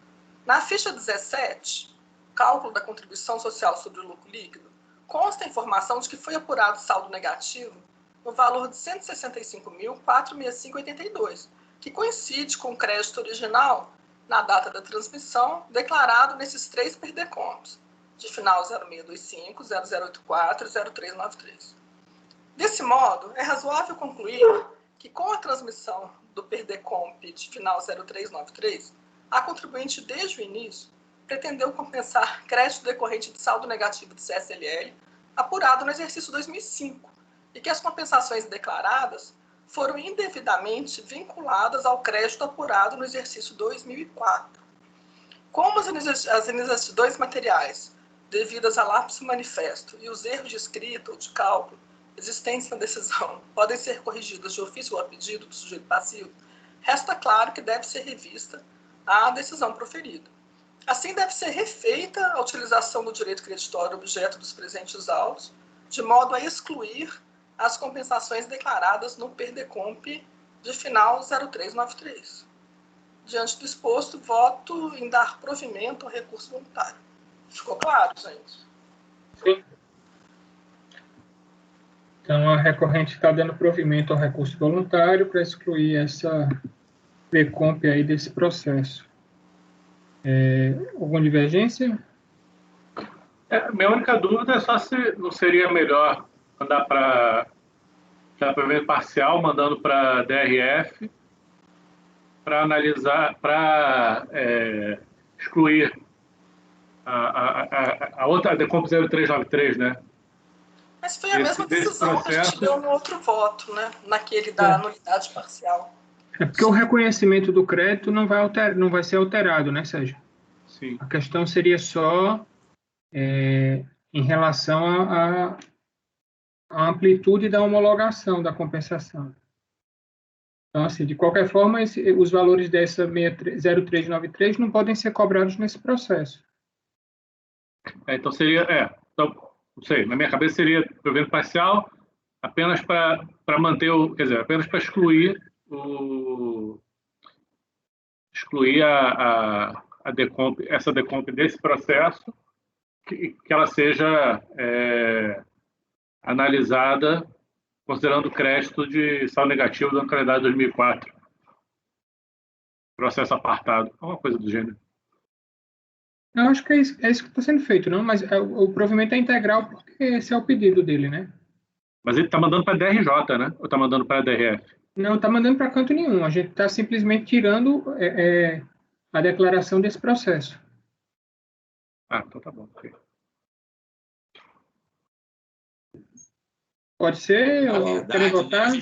Na ficha 17, cálculo da contribuição social sobre o lucro líquido, consta a informação de que foi apurado saldo negativo no valor de R$ 165.465,82, que coincide com o crédito original na data da transmissão declarado nesses três PERDECOMPs, de final 0625, 0084 e 0393. Desse modo, é razoável concluir que, com a transmissão do PERDECOMP de final 0393, a contribuinte, desde o início, pretendeu compensar crédito decorrente de saldo negativo de CSLL apurado no exercício 2005 e que as compensações declaradas foram indevidamente vinculadas ao crédito apurado no exercício 2004. Como as inexatidões materiais devidas a lapso manifesto e os erros de escrita ou de cálculo existentes na decisão podem ser corrigidos de ofício ou a pedido do sujeito passivo, resta claro que deve ser revista a decisão proferida. Assim, deve ser refeita a utilização do direito creditório objeto dos presentes autos, de modo a excluir as compensações declaradas no PERDECOMP de final 0393. Diante do exposto, voto em dar provimento ao recurso voluntário. Ficou claro, gente? Sim. Então, a recorrente está dando provimento ao recurso voluntário para excluir essa PERDECOMP aí desse processo. Alguma divergência? Minha única dúvida é só se não seria melhor mandar para provimento parcial, mandando para DRF, para analisar, para excluir a outra, a DECOMP 0393, né? Mas foi a mesma decisão que a gente deu no outro voto, né? Naquele da anulidade parcial. É porque o reconhecimento do crédito não vai ser alterado, né, Sérgio? Sim. A questão seria só em relação à amplitude da homologação da compensação. Então, assim, de qualquer forma, os valores dessa 0393 não podem ser cobrados nesse processo. Então seria, então, não sei, na minha cabeça seria provimento parcial apenas para manter apenas para excluir a DECOMP, essa DECOMP desse processo, que ela seja analisada considerando o crédito de saldo negativo da anualidade 2004. Processo apartado, alguma coisa do gênero. Eu acho que é isso que está sendo feito, não? Mas o provimento é integral porque esse é o pedido dele, né? Mas ele está mandando para a DRJ, né? Ou está mandando para a DRF? Não, está mandando para canto nenhum. A gente está simplesmente tirando a declaração desse processo. Então tá bom. Okay. Pode ser? Na Ou querem verdade, votar? né,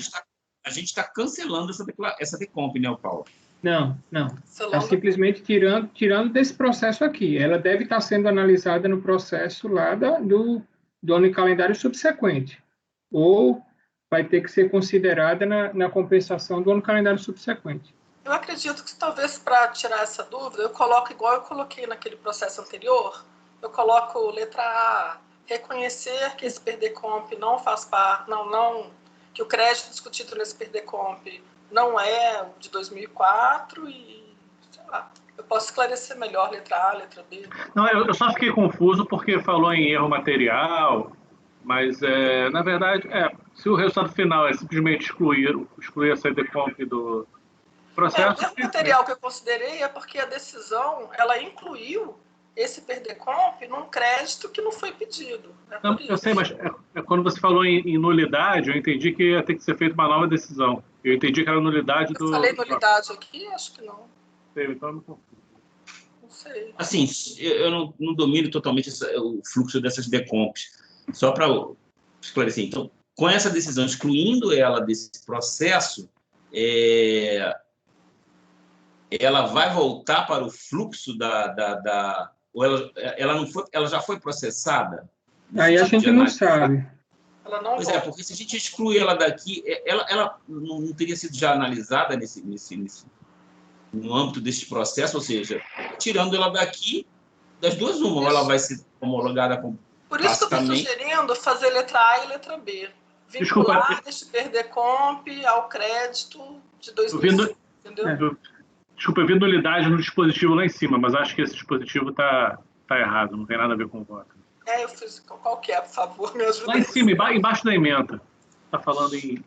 a gente está cancelando essa DECOMP, né, Paulo? Não. Está simplesmente tirando desse processo aqui. Ela deve estar sendo analisada no processo lá do ano calendário subsequente. Ou vai ter que ser considerada na compensação do ano calendário subsequente. Eu acredito que talvez para tirar essa dúvida, eu coloco igual eu coloquei naquele processo anterior, eu coloco letra A, reconhecer que esse PERDECOMP não faz parte, que o crédito discutido nesse PERDECOMP não é o de 2004 e, sei lá, eu posso esclarecer melhor letra A, letra B. Não, eu só fiquei confuso porque falou em erro material, mas, na verdade, se o resultado final é simplesmente excluir essa decomp do processo... O erro material que eu considerei é porque a decisão, ela incluiu esse PERDECOMP num crédito que não foi pedido. Não, eu sei, mas quando você falou em nulidade, eu entendi que ia ter que ser feita uma nova decisão. Eu entendi que era nulidade do... Eu falei nulidade aqui? Acho que não. Então eu não confundo. Não sei. Assim, eu não domino totalmente o fluxo dessas decomps. Só para esclarecer. Então, com essa decisão, excluindo ela desse processo, ela vai voltar para o fluxo ou ela não foi, ela já foi processada? Aí a gente não sabe. Ela não Pois volta. porque se a gente exclui ela daqui, ela não teria sido já analisada no âmbito desse processo, ou seja, tirando ela daqui, das duas uma, ou ela vai ser homologada com... Por isso que eu estou sugerindo fazer letra A e letra B. Vincular este PERDECOMP ao crédito de 2005, entendeu? Desculpa, eu vi nulidade no dispositivo lá em cima, mas acho que esse dispositivo está errado, não tem nada a ver com o voto. Eu fiz... Qual que é, por favor, me ajuda. Lá em cima, embaixo da emenda. Está falando em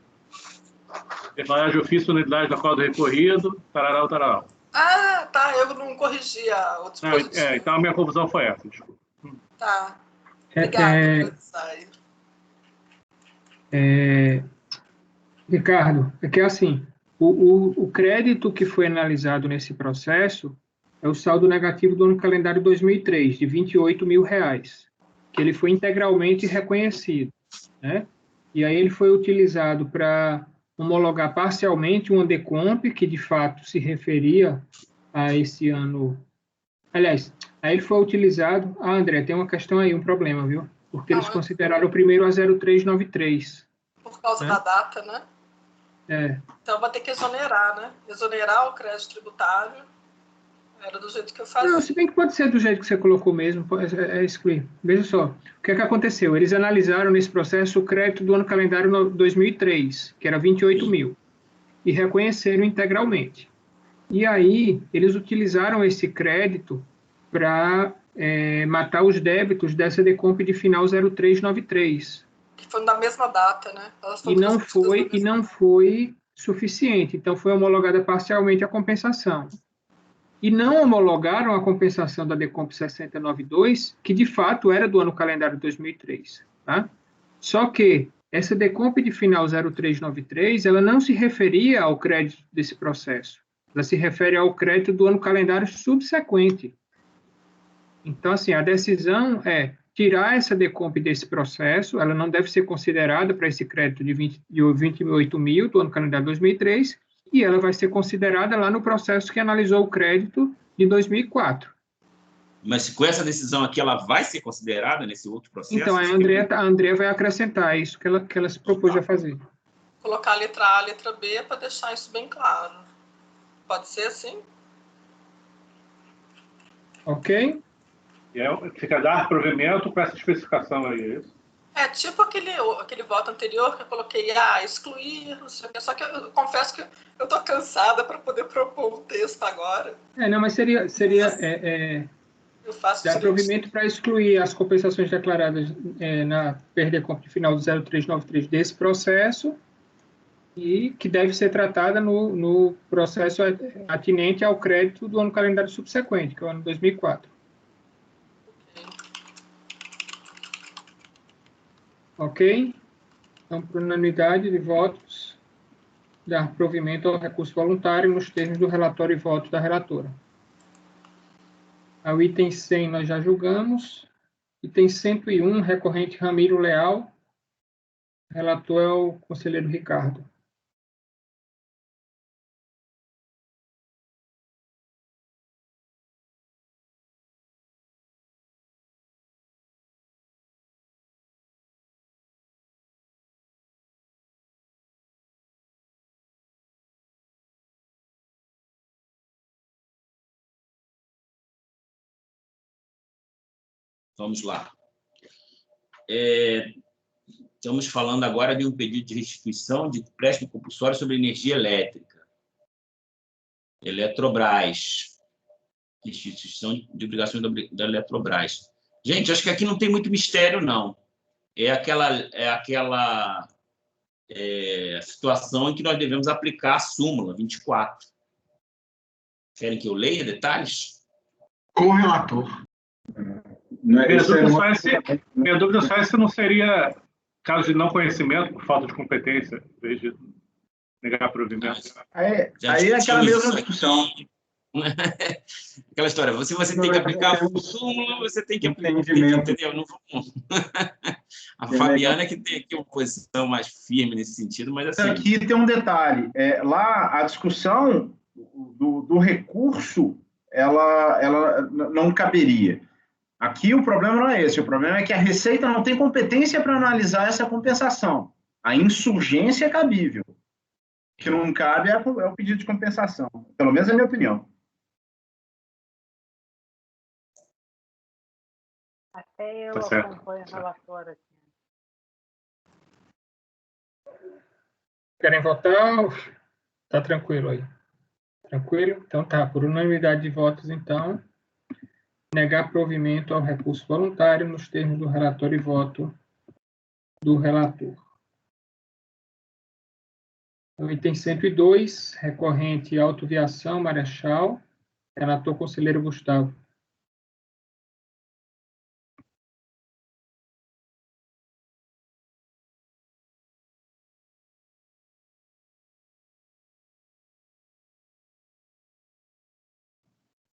declarar de ofício a nulidade da qual do recorrido, tararau, tararau. Ah, tá, eu não corrigi o dispositivo. Então a minha confusão foi essa, desculpa. Tá. Obrigada, Ricardo, é que assim, o crédito que foi analisado nesse processo é o saldo negativo do ano calendário 2003, de R$ 28 mil, que ele foi integralmente reconhecido, né? E aí ele foi utilizado para homologar parcialmente uma decomp, que de fato se referia a esse ano. Aliás, aí ele foi utilizado... André, tem uma questão aí, um problema, viu? Porque eles consideraram o primeiro a 0393. Por causa da data, né? Então vai ter que exonerar, né? Exonerar o crédito tributário. Era do jeito que eu fazia. Não, se bem que pode ser do jeito que você colocou mesmo, excluir. Veja só, o que aconteceu? Eles analisaram nesse processo o crédito do ano calendário 2003, que era 28 mil, e reconheceram integralmente. E aí, eles utilizaram esse crédito para matar os débitos dessa decomp de final 0393. Que foi na mesma data, né? E não foi suficiente. Então, foi homologada parcialmente a compensação. E não homologaram a compensação da decomp 6092, que de fato era do ano calendário 2003. Tá? Só que essa decomp de final 0393, ela não se referia ao crédito desse processo. Ela se refere ao crédito do ano calendário subsequente. Então, assim, a decisão é tirar essa decomp desse processo, ela não deve ser considerada para esse crédito de 28 mil do ano calendário 2003, e ela vai ser considerada lá no processo que analisou o crédito de 2004. Mas com essa decisão aqui, ela vai ser considerada nesse outro processo? Então, a Andrea vai acrescentar isso que ela se propôs a fazer. Colocar a letra A, a letra B, para deixar isso bem claro. Pode ser assim? Ok? Fica dar provimento com essa especificação aí, é isso? Tipo aquele voto anterior que eu coloquei, excluir, não sei o que. Só que eu confesso que eu estou cansada para poder propor um texto agora. Não, mas seria dar provimento para excluir as compensações declaradas na PERDECOMP final do 0393 desse processo e que deve ser tratada no processo atinente ao crédito do ano calendário subsequente, que é o ano 2004. Ok? Então, por unanimidade de votos, dar provimento ao recurso voluntário nos termos do relatório e voto da relatora. O item 100 nós já julgamos. Item 101, recorrente Ramiro Leal. Relator é o conselheiro Ricardo. Vamos lá. Estamos falando agora de um pedido de restituição de empréstimo compulsório sobre energia elétrica. Eletrobras. Restituição de obrigações da Eletrobras. Gente, acho que aqui não tem muito mistério, não. É aquela situação em que nós devemos aplicar a súmula 24. Querem que eu leia detalhes? Com o relator. Minha dúvida só é se não seria caso de não conhecimento por falta de competência, em vez de negar provimento. Aí é aquela mesma discussão. Aquela história, se você tem que aplicar a súmula, você tem que aplicar, entendeu? Não vamos... A Fabiana é que tem aqui uma posição mais firme nesse sentido, mas assim... Aqui tem um detalhe, lá a discussão do recurso, ela não caberia. Aqui o problema não é esse, o problema é que a Receita não tem competência para analisar essa compensação. A insurgência é cabível. O que não cabe é o pedido de compensação, pelo menos é a minha opinião. Até eu acompanho o relatório aqui. Querem votar? Tá tranquilo aí? Tranquilo? Então tá, por unanimidade de votos, então, negar provimento ao recurso voluntário nos termos do relatório e voto do relator. O item 102, recorrente autoviação, Marechal, relator conselheiro Gustavo.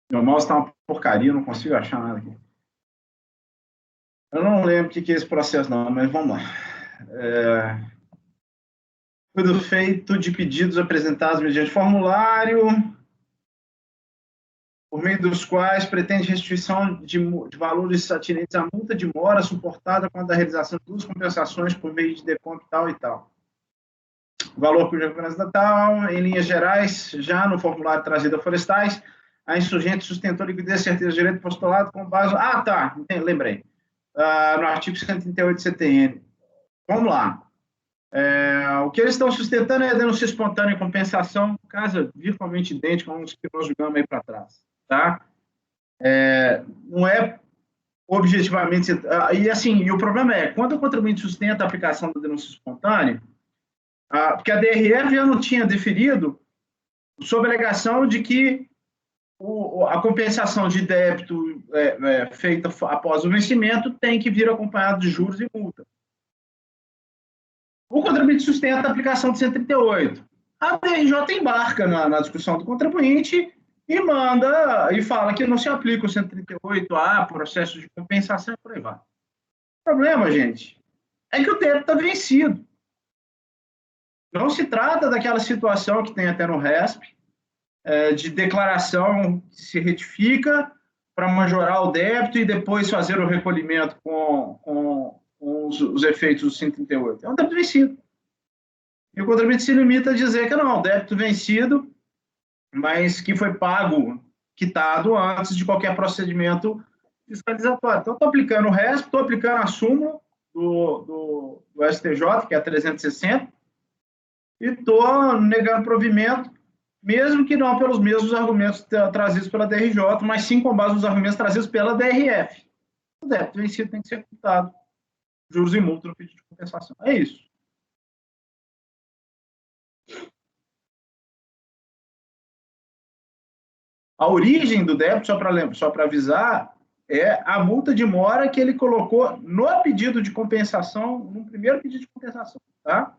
Meu mouse está uma porcaria, eu não consigo achar nada aqui. Eu não lembro o que é esse processo, não, mas vamos lá. Tudo feito de pedidos apresentados mediante formulário, por meio dos quais pretende restituição de valores atinentes à multa de mora suportada quando a realização de duas compensações por meio de decomp tal e tal. O valor por referência tal, em linhas gerais, já no formulário trazido a Florestais, a insurgente sustentou liquidez, certeza de direito postulado com base... Ah, tá, lembrei. No artigo 138 CTN. Vamos lá. O que eles estão sustentando é a denúncia espontânea e compensação, caso virtualmente idêntico a uns que nós julgamos aí para trás. Tá? Não é objetivamente... E o problema é, quando o contribuinte sustenta a aplicação da denúncia espontânea, porque a DRF já não tinha deferido sob a alegação de que a compensação de débito feita após o vencimento tem que vir acompanhado de juros e multa. O contribuinte sustenta a aplicação de 138. A DRJ embarca na discussão do contribuinte e manda e fala que não se aplica o 138A, processo de compensação e por aí vai. O problema, gente, é que o débito está vencido. Não se trata daquela situação que tem até no RESP, de declaração que se retifica para majorar o débito e depois fazer o recolhimento com os efeitos do 138. É um débito vencido. E o contribuinte se limita a dizer que não, débito vencido, mas que foi pago, quitado antes de qualquer procedimento fiscalizatório. Então, estou aplicando o RESP, estou aplicando a súmula do STJ, que é a 360, e estou negando provimento, mesmo que não pelos mesmos argumentos trazidos pela DRJ, mas sim com base nos argumentos trazidos pela DRF. O débito vencido tem que ser quitado. Juros e multa no pedido de compensação. É isso. A origem do débito, só para avisar, é a multa de mora que ele colocou no pedido de compensação, no primeiro pedido de compensação, tá?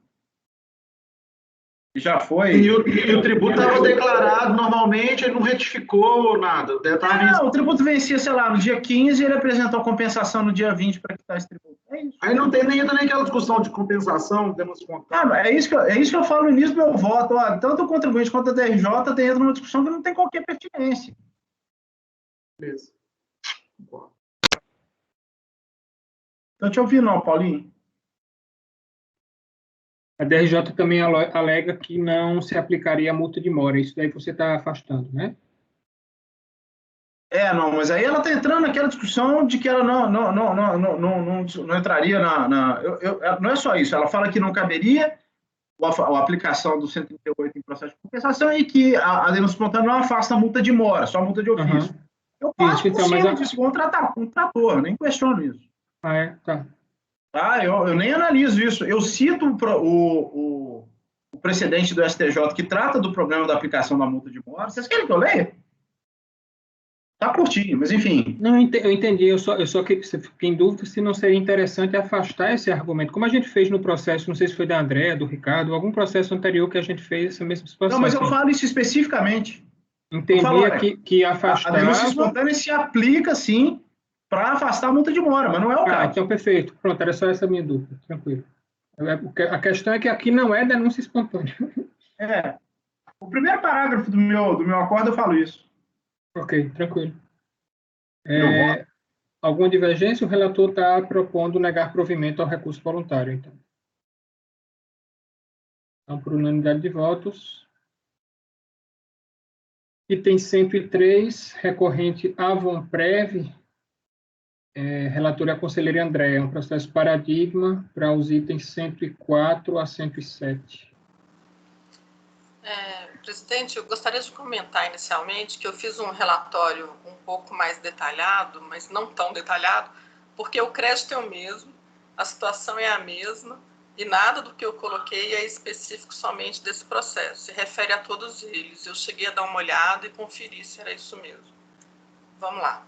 Já foi. E o tributo estava declarado normalmente, ele não retificou nada. O tributo vencia, sei lá, no dia 15 e ele apresentou a compensação no dia 20 para quitar esse tributo. É isso. Aí não tem nem aquela discussão de compensação, temos contato. É isso que eu falo no início do meu voto. Tanto o contribuinte quanto a DRJ dentro de uma discussão que não tem qualquer pertinência. Beleza. Estou te ouvindo, não, Paulinho. A DRJ também alega que não se aplicaria a multa de mora. Isso daí você está afastando, né? Não, mas aí ela está entrando naquela discussão de que ela não entraria não é só isso, ela fala que não caberia a aplicação do 138 em processo de compensação e que a denúncia espontânea não afasta a multa de mora, só a multa de ofício. Eu passo por cima disso, vou tratar com um trator, nem questiono isso. Tá. Eu nem analiso isso. Eu cito o precedente do STJ que trata do problema da aplicação da multa de mora. Vocês querem que eu leia? Tá curtinho, mas enfim. Não, eu entendi. Eu só fiquei em dúvida se não seria interessante afastar esse argumento, como a gente fez no processo, não sei se foi da André, do Ricardo, algum processo anterior que a gente fez essa mesma situação. Não, mas eu falo isso especificamente. Entendia que afastava... A denúncia espontânea se aplica, sim, para afastar a multa de mora, mas não é o caso. Então, perfeito. Pronto, era só essa minha dúvida. Tranquilo. A questão é que aqui não é denúncia espontânea. O primeiro parágrafo do meu acordo eu falo isso. Ok, tranquilo. Alguma divergência? O relator está propondo negar provimento ao recurso voluntário, então. Então, por unanimidade de votos. Item 103, recorrente Avonprev, relatora a conselheira André, é um processo paradigma para os itens 104 a 107. Presidente, eu gostaria de comentar inicialmente que eu fiz um relatório um pouco mais detalhado, mas não tão detalhado, porque o crédito é o mesmo, a situação é a mesma, e nada do que eu coloquei é específico somente desse processo, se refere a todos eles. Eu cheguei a dar uma olhada e conferir se era isso mesmo. Vamos lá.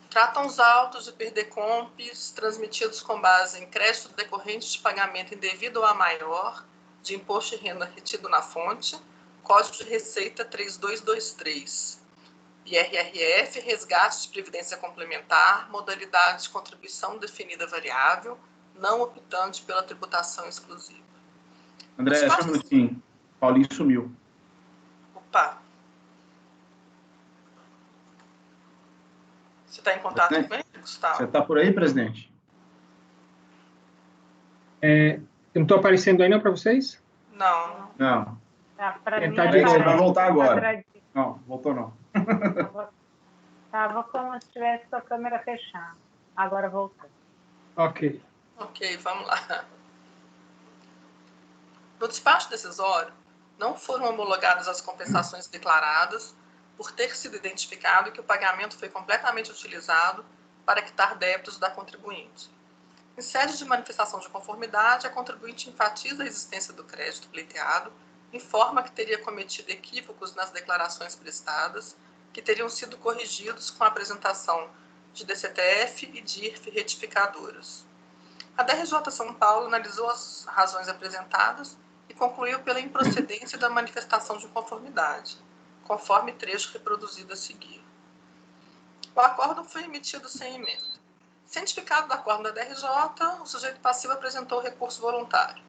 Tratam os autos de perdecompes transmitidos com base em crédito decorrente de pagamento indevido ou a maior de imposto de renda retido na fonte, Código de Receita 3223, IRRF, resgate de previdência complementar, modalidade de contribuição definida variável, não optante pela tributação exclusiva. André, só um minutinho. Paulinho sumiu. Opa. Você está em contato com ele, Gustavo? Você está por aí, presidente? Eu não estou aparecendo aí não para vocês? Não. Vai voltar agora. Não, voltou não. Estava como se tivesse a câmera fechada. Agora voltou. Ok, vamos lá. No despacho decisório, não foram homologadas as compensações declaradas por ter sido identificado que o pagamento foi completamente utilizado para quitar débitos da contribuinte. Em sede de manifestação de conformidade, a contribuinte enfatiza a existência do crédito pleiteado, informa que teria cometido equívocos nas declarações prestadas, que teriam sido corrigidos com a apresentação de DCTF e DIRF retificadoras. A DRJ São Paulo analisou as razões apresentadas e concluiu pela improcedência da manifestação de conformidade, conforme trecho reproduzido a seguir. O acórdão foi emitido sem emenda. Cientificado do acórdão da DRJ, o sujeito passivo apresentou recurso voluntário.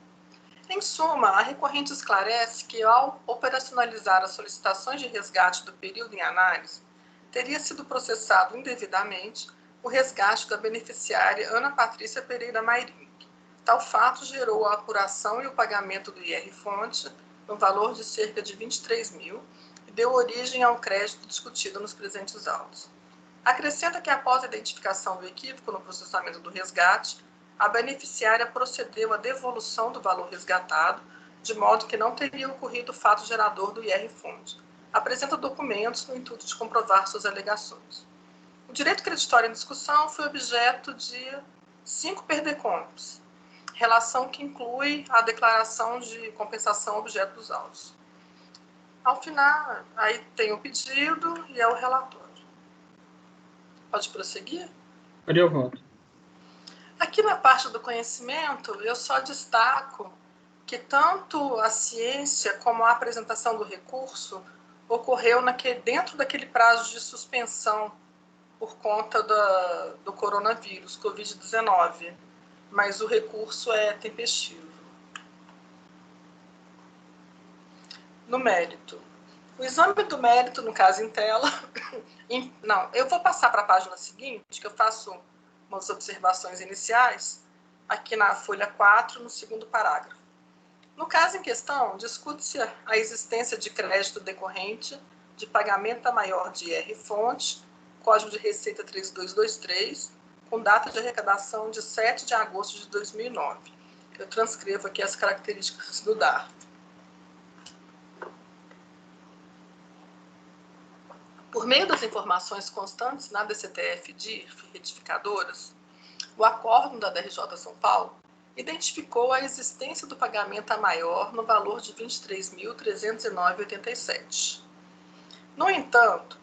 Em suma, a recorrente esclarece que, ao operacionalizar as solicitações de resgate do período em análise, teria sido processado indevidamente o resgate da beneficiária Ana Patrícia Pereira Mairim. Tal fato gerou a apuração e o pagamento do IR-fonte no valor de cerca de 23 mil e deu origem ao crédito discutido nos presentes autos. Acrescenta que, após a identificação do equívoco no processamento do resgate, a beneficiária procedeu à devolução do valor resgatado, de modo que não teria ocorrido o fato gerador do IR-fonte. Apresenta documentos no intuito de comprovar suas alegações. O direito creditório em discussão foi objeto de 5 perdecompes, relação que inclui a declaração de compensação objeto dos autos. Ao final, aí tem o pedido e é o relatório. Pode prosseguir? Pode, eu volto. Aqui na parte do conhecimento, eu só destaco que tanto a ciência como a apresentação do recurso ocorreu dentro daquele prazo de suspensão por conta do coronavírus, Covid-19, mas o recurso é tempestivo. No mérito. O exame do mérito, no caso em tela... Não, eu vou passar para a página seguinte, que eu faço umas observações iniciais, aqui na folha 4, no segundo parágrafo. No caso em questão, discute-se a existência de crédito decorrente de pagamento a maior de IR-fonte, Código de Receita 3223, com data de arrecadação de 7 de agosto de 2009. Eu transcrevo aqui as características do DARF. Por meio das informações constantes na DCTF DIRF retificadoras, o acórdão da DRJ São Paulo identificou a existência do pagamento a maior no valor de R$ 23.309,87. No entanto,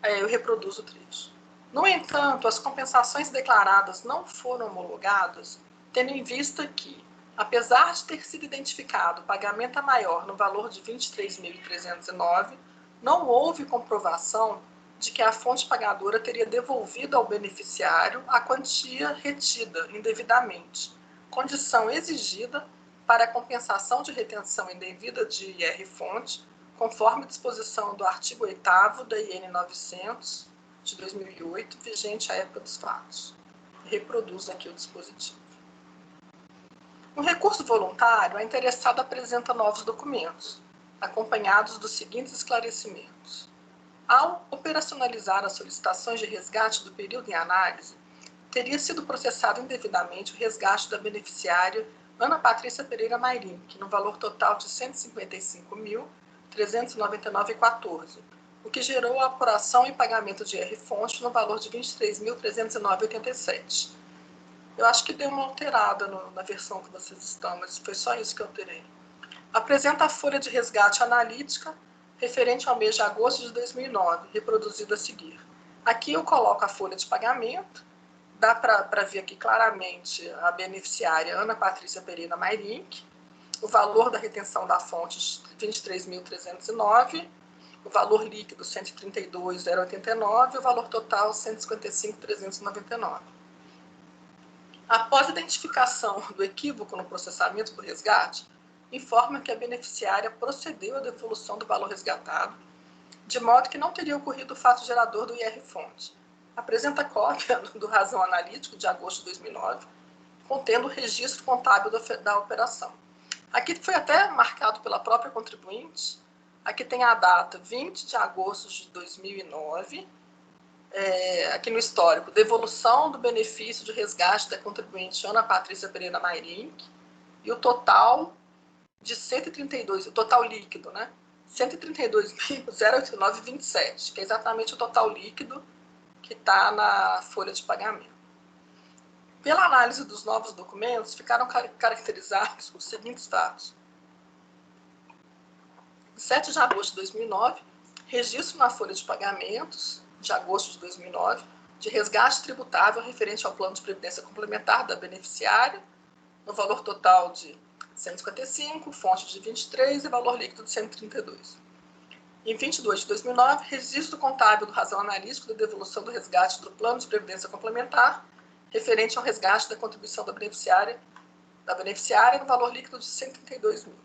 eu reproduzo o trecho. No entanto, as compensações declaradas não foram homologadas, tendo em vista que, apesar de ter sido identificado o pagamento a maior no valor de R$ 23.309, não houve comprovação de que a fonte pagadora teria devolvido ao beneficiário a quantia retida indevidamente, condição exigida para a compensação de retenção indevida de IR-fonte, conforme disposição do artigo 8º da IN 900, de 2008, vigente à época dos fatos. Reproduzo aqui o dispositivo. No recurso voluntário, a interessada apresenta novos documentos, acompanhados dos seguintes esclarecimentos. Ao operacionalizar as solicitações de resgate do período em análise, teria sido processado indevidamente o resgate da beneficiária Ana Patrícia Pereira Mairink, no valor total de R$ 155.399,14, o que gerou a apuração e pagamento de IR-fonte no valor de R$ 23.309,87. Eu acho que deu uma alterada na versão que vocês estão, mas foi só isso que eu alterei. Apresenta a folha de resgate analítica referente ao mês de agosto de 2009, reproduzida a seguir. Aqui eu coloco a folha de pagamento, dá para ver aqui claramente a beneficiária Ana Patrícia Pereira Mairink, o valor da retenção da fonte R$ 23.309, o valor líquido R$ 132.089 e o valor total R$ 155.399. Após a identificação do equívoco no processamento do resgate, informa que a beneficiária procedeu à devolução do valor resgatado, de modo que não teria ocorrido o fato gerador do IR-fonte. Apresenta cópia do razão analítico de agosto de 2009, contendo o registro contábil da operação. Aqui foi até marcado pela própria contribuinte. Aqui tem a data 20 de agosto de 2009, aqui no histórico, devolução do benefício de resgate da contribuinte Ana Patrícia Pereira Mairink, e o total de 132, o total líquido, né? 132.089,27, que é exatamente o total líquido que está na folha de pagamento. Pela análise dos novos documentos, ficaram caracterizados os seguintes fatos. Em 7 de agosto de 2009, registro na folha de pagamentos de agosto de 2009 de resgate tributável referente ao plano de previdência complementar da beneficiária, no valor total de 155, fonte de 23 e valor líquido de 132. Em 22 de 2009, registro contábil do razão analítico da devolução do resgate do plano de previdência complementar, referente ao resgate da contribuição da beneficiária no valor líquido de 132 mil.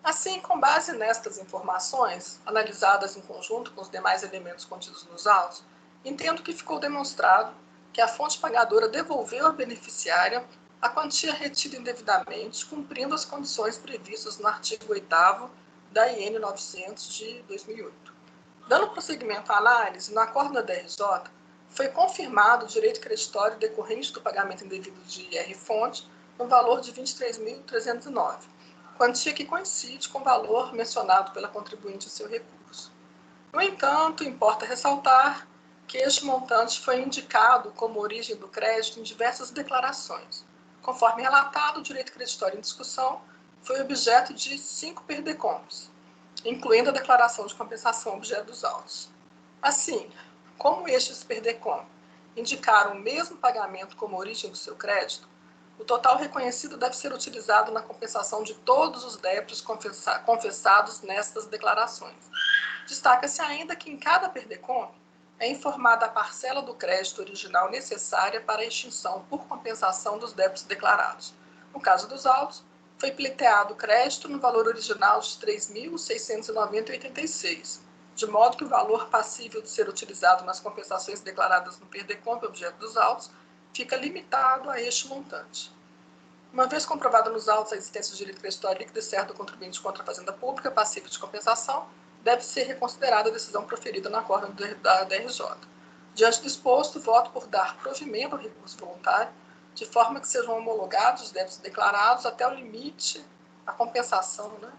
Assim, com base nestas informações, analisadas em conjunto com os demais elementos contidos nos autos, entendo que ficou demonstrado que a fonte pagadora devolveu à beneficiária a quantia retida indevidamente, cumprindo as condições previstas no artigo 8º da IN 900 de 2008. Dando prosseguimento à análise, no acordo da DRJ, foi confirmado o direito creditório decorrente do pagamento indevido de IR-fonte no valor de R$ 23.309, quantia que coincide com o valor mencionado pela contribuinte em seu recurso. No entanto, importa ressaltar que este montante foi indicado como origem do crédito em diversas declarações. Conforme relatado, o direito creditório em discussão foi objeto de 5 perdecompes, incluindo a declaração de compensação objeto dos autos. Assim, como estes perdecompes indicaram o mesmo pagamento como origem do seu crédito, o total reconhecido deve ser utilizado na compensação de todos os débitos confessados nestas declarações. Destaca-se ainda que em cada perdecomp é informada a parcela do crédito original necessária para a extinção por compensação dos débitos declarados. No caso dos autos, foi pleiteado o crédito no valor original de R$ 3.690,86, de modo que o valor passível de ser utilizado nas compensações declaradas no perdecomp objeto dos autos fica limitado a este montante. Uma vez comprovada nos autos a existência do direito creditório líquido e certo do contribuinte contra a fazenda pública passível de compensação, deve ser reconsiderada a decisão proferida na acórdão da DRJ. Diante do exposto, voto por dar provimento ao recurso voluntário, de forma que sejam homologados os débitos declarados até o limite, a compensação, né?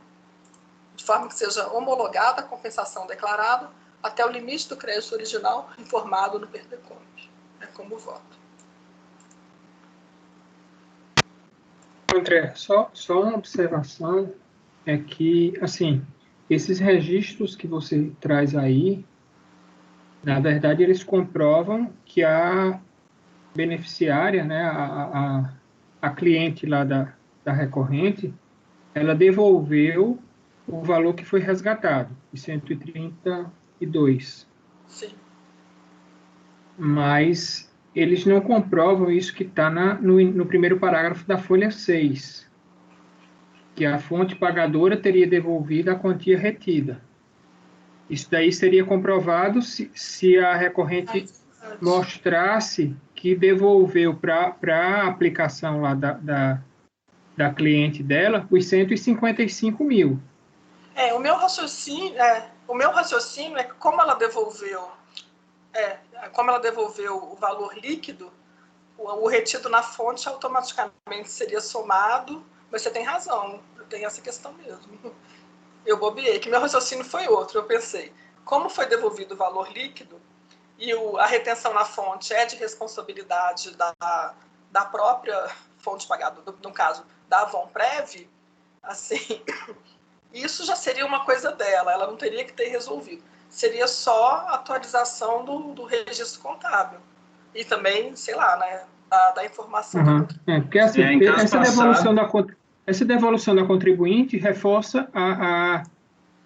De forma que seja homologada a compensação declarada até o limite do crédito original informado no PERDECOMP. É como voto. André, só uma observação é que, assim, esses registros que você traz aí, na verdade, eles comprovam que a beneficiária, né, a cliente lá da recorrente, ela devolveu o valor que foi resgatado, de 132. Sim. Mas eles não comprovam isso que está no primeiro parágrafo da folha 6, que a fonte pagadora teria devolvido a quantia retida. Isso daí seria comprovado se a recorrente mostrasse que devolveu para a aplicação lá da cliente dela os 155 mil. O meu raciocínio é que como ela devolveu o valor líquido, o retido na fonte automaticamente seria somado, mas você tem razão, tem essa questão mesmo. Eu bobeei, que meu raciocínio foi outro. Eu pensei, como foi devolvido o valor líquido e a retenção na fonte é de responsabilidade da própria fonte pagadora, no caso, da Avonprev, assim, isso já seria uma coisa dela, ela não teria que ter resolvido. Seria só a atualização do registro contábil. E também, sei lá, né, da informação. Uhum. Porque assim, essa devolução da contribuinte reforça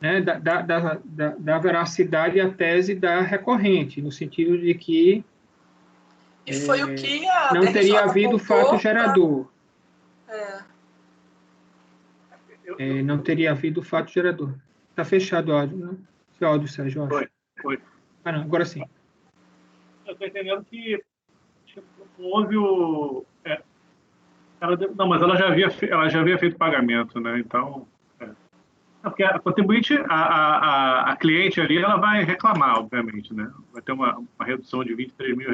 né, da veracidade à tese da recorrente, no sentido de que e foi o que não teria havido fato gerador. Não teria havido fato gerador. Está fechado o áudio, né? Seu áudio, Sérgio, eu acho. Foi. Ah, não, agora sim. Eu estou entendendo que houve o... não, mas ela já havia feito pagamento, né? Então... Porque a contribuinte, a cliente ali, ela vai reclamar, obviamente, né? Vai ter uma redução de R$23 mil.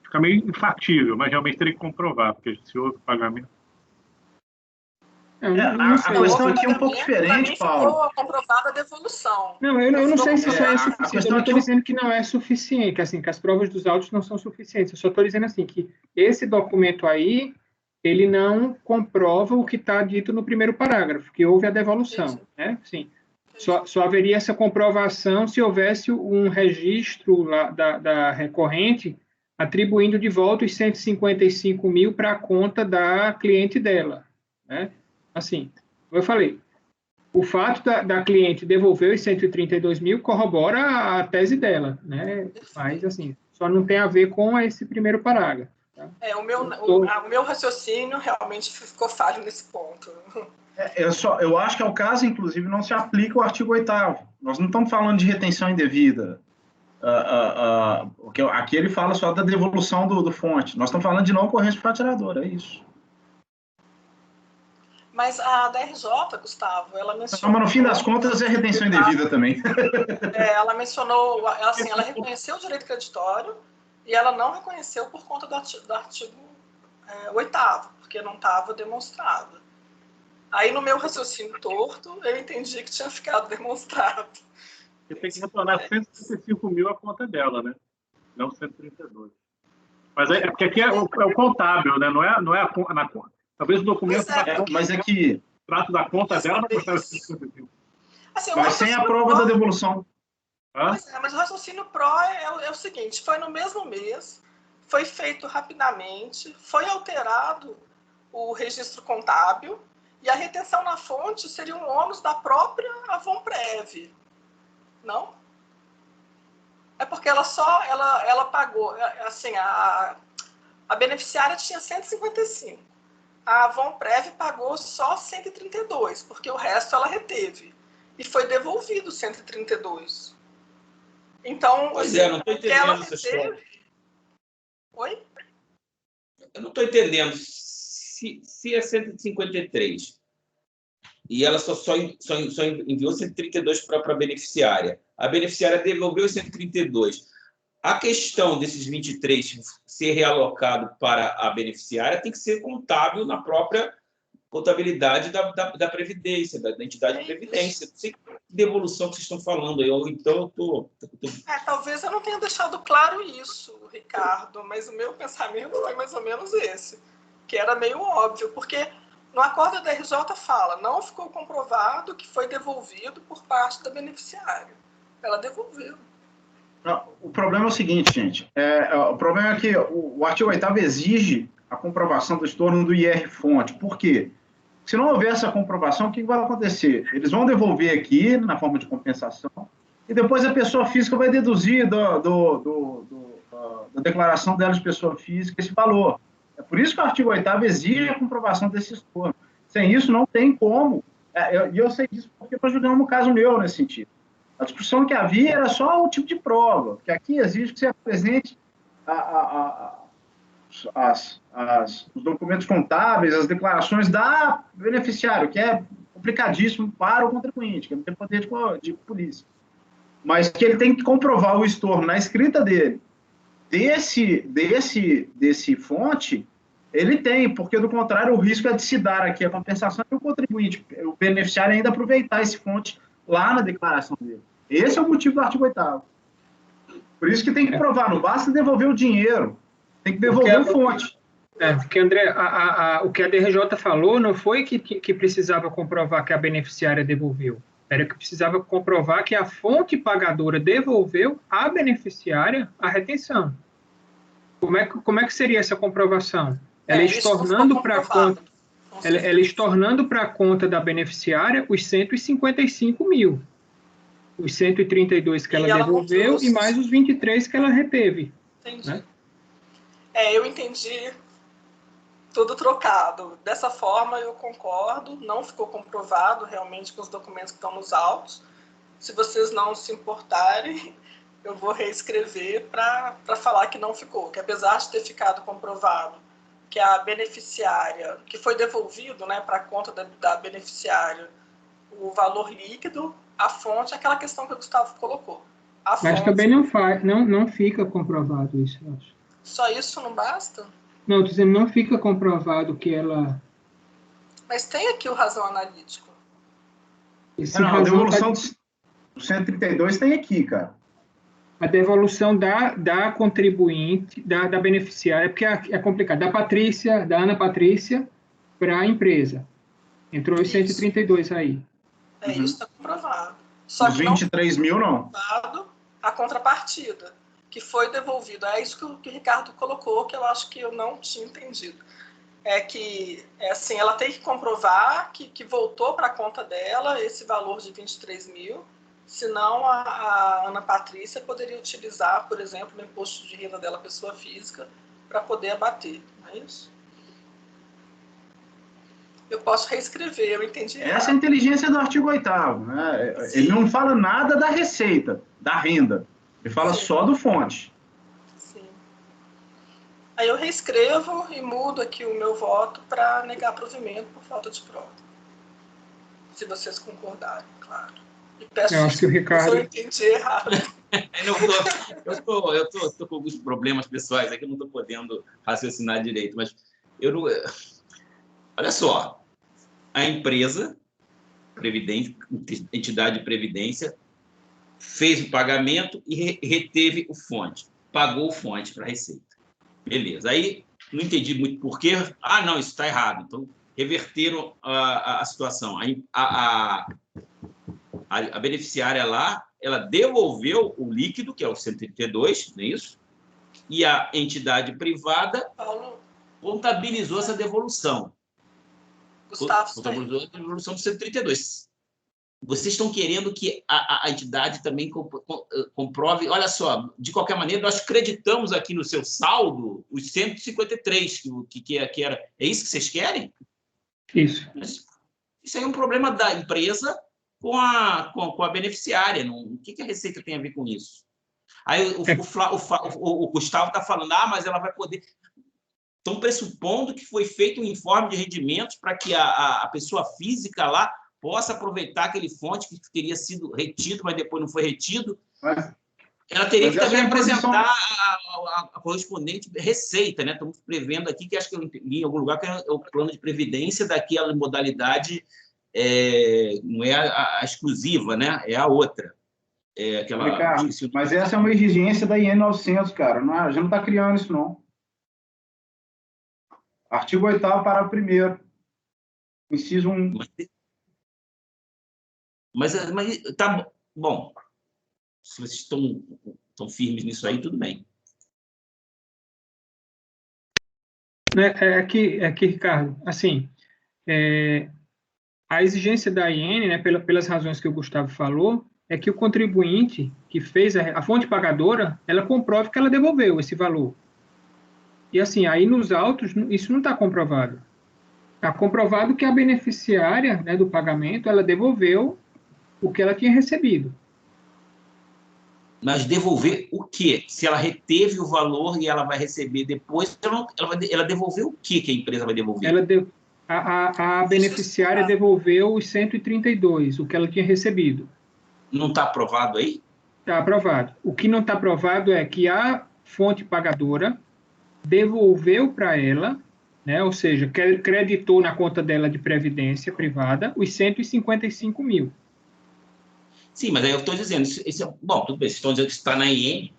Fica meio infactível, mas realmente teria que comprovar, porque se houve pagamento... A questão aqui é um pouco diferente, Paulo. Ficou comprovada a devolução. Não, eu não sei se isso é suficiente. Eu não estou aqui... dizendo que não é suficiente, assim, que as provas dos autos não são suficientes. Eu só estou dizendo assim que esse documento aí, ele não comprova o que está dito no primeiro parágrafo, que houve a devolução, né? Sim. Só haveria essa comprovação se houvesse um registro lá da recorrente atribuindo de volta os 155 mil para a conta da cliente dela, né? Assim, como eu falei, o fato da cliente devolver os 132 mil corrobora a tese dela, né? Mas, assim, só não tem a ver com esse primeiro parágrafo. Tá? O meu raciocínio realmente ficou falho nesse ponto. Eu acho que é o caso, inclusive, não se aplica o artigo 8º. Nós não estamos falando de retenção indevida. Aqui ele fala só da devolução do fonte. Nós estamos falando de não ocorrência fraturadora, é isso. Mas a DRJ, Gustavo, ela mencionou... Mas no fim das contas é retenção indevida também. Ela mencionou, assim, ela reconheceu o direito creditório e ela não reconheceu por conta do artigo 8º, porque não estava demonstrado. Aí, no meu raciocínio torto, eu entendi que tinha ficado demonstrado. Você tem que retornar 135 mil à conta dela, né? Não 132. Mas porque aqui é o contábil, né? Não é na conta. Talvez o documento... mas é que... O trato da conta dela vai custar 155. Assim, mas sem a prova da devolução. Mas o raciocínio pró é o seguinte, foi no mesmo mês, foi feito rapidamente, foi alterado o registro contábil e a retenção na fonte seria um ônus da própria Avonprev. Não? É porque ela pagou, assim, a beneficiária tinha 155. A Avonprev pagou só 132, porque o resto ela reteve. E foi devolvido 132. Então, pois assim, não estou entendendo essa história. Oi? Eu não estou entendendo. Se é 153, e ela só enviou 132 para a beneficiária. A beneficiária devolveu os 132. A questão desses 23 ser realocado para a beneficiária tem que ser contábil na própria contabilidade da Previdência, da entidade de Previdência. Não sei que devolução que vocês estão falando. Então, eu talvez eu não tenha deixado claro isso, Ricardo, mas o meu pensamento foi mais ou menos esse, que era meio óbvio, porque no acordo da RJ fala, não ficou comprovado que foi devolvido por parte da beneficiária. Ela devolveu. Não, o problema é o seguinte, gente. O problema é que o artigo 8º exige a comprovação do estorno do IR-fonte. Por quê? Se não houver essa comprovação, o que vai acontecer? Eles vão devolver aqui, na forma de compensação, e depois a pessoa física vai deduzir da declaração dela de pessoa física esse valor. É por isso que o artigo 8º exige a comprovação desse estorno. Sem isso, não tem como. E eu sei disso porque nós julgamos um caso meu nesse sentido. A discussão que havia era só o tipo de prova, que aqui exige que você apresente os documentos contábeis, as declarações da beneficiário, que é complicadíssimo para o contribuinte, que não tem poder de polícia. Mas que ele tem que comprovar o estorno na escrita dele, desse fonte, ele tem, porque do contrário o risco é de se dar aqui a compensação e o contribuinte, o beneficiário ainda aproveitar esse fonte lá na declaração dele. Esse é o motivo do artigo 8º. Por isso que tem que provar, não basta devolver o dinheiro, tem que devolver o fonte. Porque, André, o que a DRJ falou não foi que precisava comprovar que a beneficiária devolveu, era que precisava comprovar que a fonte pagadora devolveu à beneficiária a retenção. Como é que seria essa comprovação? Ela estornando para a conta da beneficiária os 155 mil. Os 132 que ela devolveu e mais os 23 que ela reteve. Entendi. Né? Eu entendi tudo trocado. Dessa forma, eu concordo. Não ficou comprovado realmente com os documentos que estão nos autos. Se vocês não se importarem, eu vou reescrever para falar que não ficou. Que apesar de ter ficado comprovado que a beneficiária, que foi devolvido, né, para a conta da beneficiária o valor líquido, a fonte, aquela questão que o Gustavo colocou. Mas também não fica comprovado isso, eu acho. Só isso não basta? Não, estou dizendo, não fica comprovado que ela... Mas tem aqui o razão analítico. A devolução do 132 tem aqui, cara. A devolução da contribuinte, da beneficiária, porque é complicado, da Ana Patrícia para a empresa. Entrou os 132 aí. Isso está comprovado. Só os que 23 mil, não. A contrapartida, que foi devolvido. É isso que o Ricardo colocou, que eu acho que eu não tinha entendido. É que, assim, ela tem que comprovar que voltou para a conta dela esse valor de 23 mil, senão a Ana Patrícia poderia utilizar, por exemplo, o imposto de renda dela, pessoa física, para poder abater. Não é isso? Eu posso reescrever, eu entendi. Essa é a inteligência do artigo 8º. Né? Ele não fala nada da receita, da renda. Ele fala só do fonte. Sim. Aí eu reescrevo e mudo aqui o meu voto para negar provimento por falta de prova. Se vocês concordarem, claro. E peço eu acho que o Ricardo... se eu entendi errado. Eu tô com alguns problemas pessoais aqui, eu não estou podendo raciocinar direito, mas eu não... Olha só, a empresa, entidade de previdência, fez o pagamento e reteve o fonte, pagou o fonte para a Receita. Beleza. Aí, não entendi muito por quê. Não, isso está errado. Então, reverteram a situação. A beneficiária lá, ela devolveu o líquido, que é o 132, não é isso? E a entidade privada contabilizou essa devolução. Gustavo, contabilizou a devolução do 132. Vocês estão querendo que a entidade também comprove... Olha só, de qualquer maneira, nós creditamos aqui no seu saldo os 153, que era... É isso que vocês querem? Isso. Isso aí é um problema da empresa com a beneficiária. O que a Receita tem a ver com isso? Aí o Gustavo está falando, mas ela vai poder... Estão pressupondo que foi feito um informe de rendimentos para que a pessoa física lá possa aproveitar aquele fonte que teria sido retido, mas depois não foi retido, Mas ela teria que essa também é a posição- apresentar a correspondente receita, né? Estamos prevendo aqui, que acho que eu li em algum lugar, que é o plano de previdência daquela modalidade, não é a exclusiva, né? É a outra. Aquela, Ricardo, esqueci o mas nome. essa é uma exigência da IN 900, cara. Não, a gente não está criando isso, não. Artigo 8º, parágrafo 1º. Inciso 1. Mas tá bom. Se vocês estão firmes nisso aí, tudo bem. Aqui, Ricardo, assim, a exigência da IN, né, pelas razões que o Gustavo falou, é que o contribuinte que fez a fonte pagadora, ela comprove que ela devolveu esse valor. E assim, aí nos autos, isso não está comprovado. Está comprovado que a beneficiária, né, do pagamento, ela devolveu o que ela tinha recebido. Mas devolver o quê? Se ela reteve o valor e ela vai receber depois, ela devolveu o quê que a empresa vai devolver? A beneficiária devolveu os 132, o que ela tinha recebido. Não está aprovado aí? Está aprovado. O que não está aprovado é que a fonte pagadora devolveu para ela, né, ou seja, creditou na conta dela de previdência privada os 155 mil. Sim, mas aí eu estou dizendo, bom, tudo bem, vocês estão dizendo que está na IN.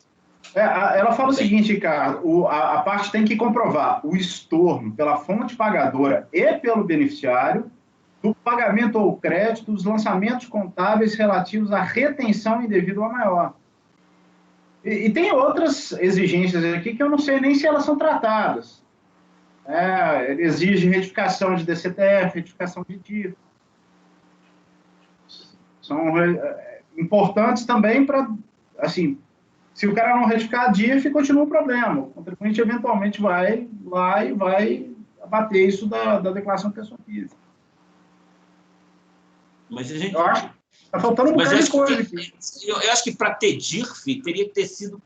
Ela fala o seguinte, Ricardo, a parte tem que comprovar o estorno pela fonte pagadora e pelo beneficiário do pagamento ou crédito dos lançamentos contábeis relativos à retenção indevida ou a maior. E tem outras exigências aqui que eu não sei nem se elas são tratadas. Exige retificação de DCTF, retificação de DIF. São importantes também para, assim, se o cara não retificar a DIF, continua o problema. O contribuinte eventualmente vai lá e vai abater isso da declaração de pessoa física. Mas a gente... Eu acho que está faltando um bocado de coisa aqui. Eu acho que para ter DIRF, teria que ter sido...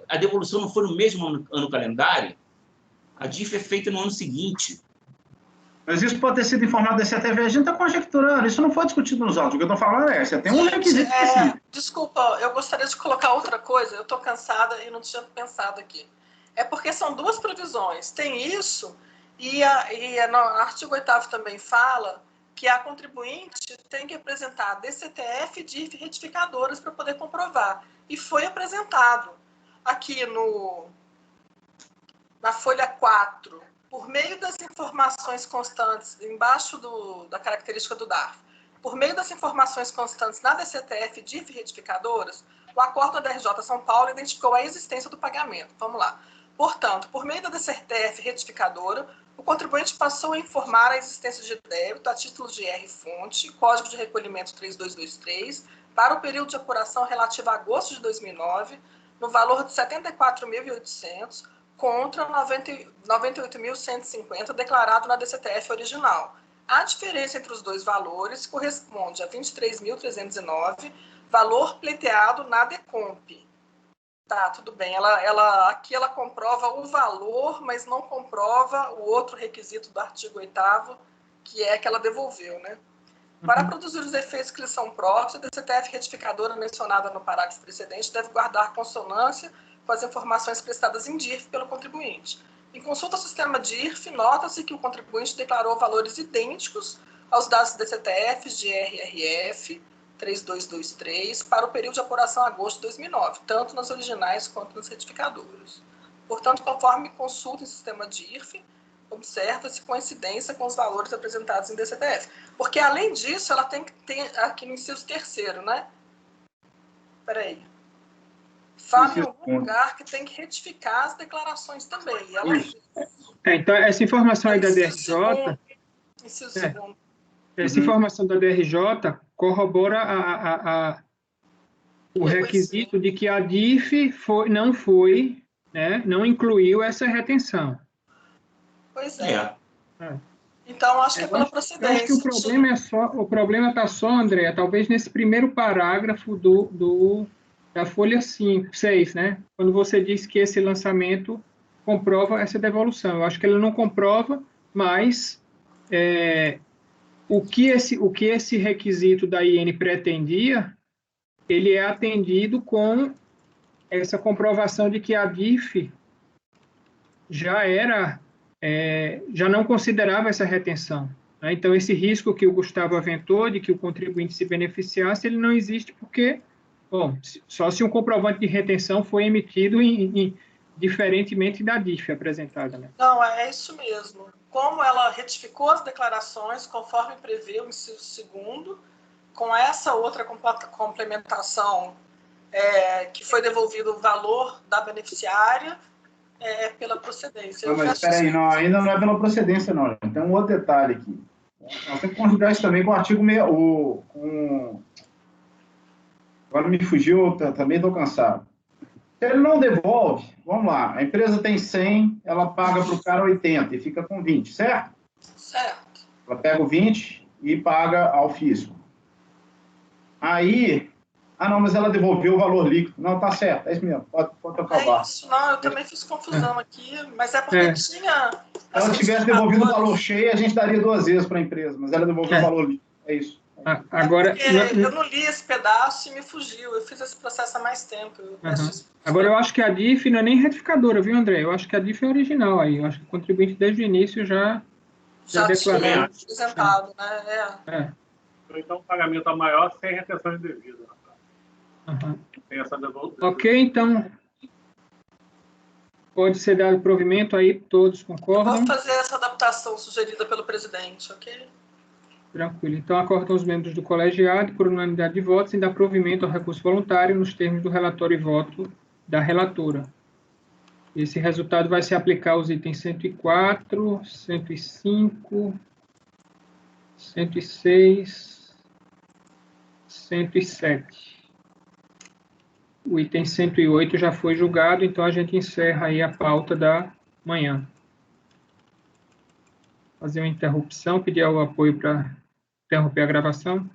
A devolução não foi no mesmo ano calendário? A DIF é feita no ano seguinte. Mas isso pode ter sido informado da CTV. A gente está conjecturando. Isso não foi discutido nos autos. O que eu estou falando você tem um requisito específico. Desculpa, eu gostaria de colocar outra coisa. Eu estou cansada e não tinha pensado aqui. É porque são duas previsões. Tem isso e no artigo 8º também fala que a contribuinte tem que apresentar DCTF e DIF retificadoras para poder comprovar. E foi apresentado aqui na folha 4, por meio das informações constantes, embaixo da característica do DARF, por meio das informações constantes na DCTF e DIF retificadoras, o acordo da DRJ São Paulo identificou a existência do pagamento. Vamos lá. Portanto, por meio da DCTF retificadora, o contribuinte passou a informar a existência de débito a título de R-fonte, Código de Recolhimento 3223, para o período de apuração relativo a agosto de 2009, no valor de R$ 74.800, contra R$ 98.150 declarado na DCTF original. A diferença entre os dois valores corresponde a R$ 23.309, valor pleiteado na DECOMP. Tá, tudo bem. Aqui ela comprova o valor, mas não comprova o outro requisito do artigo 8º, que é que ela devolveu, né? Para produzir os efeitos que lhe são próprios, a DCTF retificadora mencionada no parágrafo precedente deve guardar consonância com as informações prestadas em DIRF pelo contribuinte. Em consulta ao sistema DIRF, nota-se que o contribuinte declarou valores idênticos aos dados DCTF de RRF 3223 para o período de apuração agosto de 2009, tanto nas originais quanto nas retificadoras. Portanto, conforme consulta em sistema DIRF, observa-se coincidência com os valores apresentados em DCTF. Porque, além disso, ela tem que ter, aqui no inciso 3º, né? Espera aí. Fala em algum lugar que tem que retificar as declarações também. E ela... Então, essa informação aí da DRJ... Inciso segundo. Essa informação da DRJ corrobora o requisito de que a DIF não incluiu essa retenção. Pois é. Então, acho que é pela procedência. Eu acho que o problema está só, André, talvez nesse primeiro parágrafo da folha 6, né? Quando você diz que esse lançamento comprova essa devolução. Eu acho que ele não comprova, mas o que esse requisito da IN pretendia, ele é atendido com essa comprovação de que a DIF já não considerava essa retenção, né? Então, esse risco que o Gustavo aventou de que o contribuinte se beneficiasse, ele não existe porque, bom, só se um comprovante de retenção foi emitido diferentemente da DIF apresentada, né? Não, é isso mesmo. Como ela retificou as declarações, conforme prevê o inciso 2º, com essa outra complementação que foi devolvido o valor da beneficiária pela procedência. Não, mas espera aí, não, ainda não é pela procedência, não. Tem um outro detalhe aqui. Nós temos que conjugar isso também com o artigo... Agora me fugiu, também estou cansado. Se ele não devolve, vamos lá, a empresa tem 100, ela paga para o cara 80 e fica com 20, certo? Certo. Ela pega o 20 e paga ao fisco. Aí, não, mas ela devolveu o valor líquido. Não, tá certo, é isso mesmo, pode tocar o barco. Isso, não, eu também fiz confusão aqui, mas é porque tinha... Se ela tivesse devolvido o valor cheio, a gente daria 2 vezes para a empresa, mas ela devolveu o valor líquido, é isso. Agora, eu não li esse pedaço e me fugiu. Eu fiz esse processo há mais tempo. Agora, eu acho que a DIF não é nem retificadora, viu, André? Eu acho que a DIF é original aí. Eu acho que o contribuinte, desde o início, já declarou. Tinha apresentado, né? Então, o pagamento é maior sem retenção indevida. Tem essa devolução. Ok, então, pode ser dado provimento aí, todos concordam? Vamos fazer essa adaptação sugerida pelo presidente, ok? Tranquilo. Então, acordam os membros do colegiado, por unanimidade de votos, em dar provimento ao recurso voluntário nos termos do relatório e voto da relatora. Esse resultado vai se aplicar aos itens 104, 105, 106, 107. O item 108 já foi julgado, então a gente encerra aí a pauta da manhã. Fazer uma interrupção, pedir o apoio para interromper a gravação.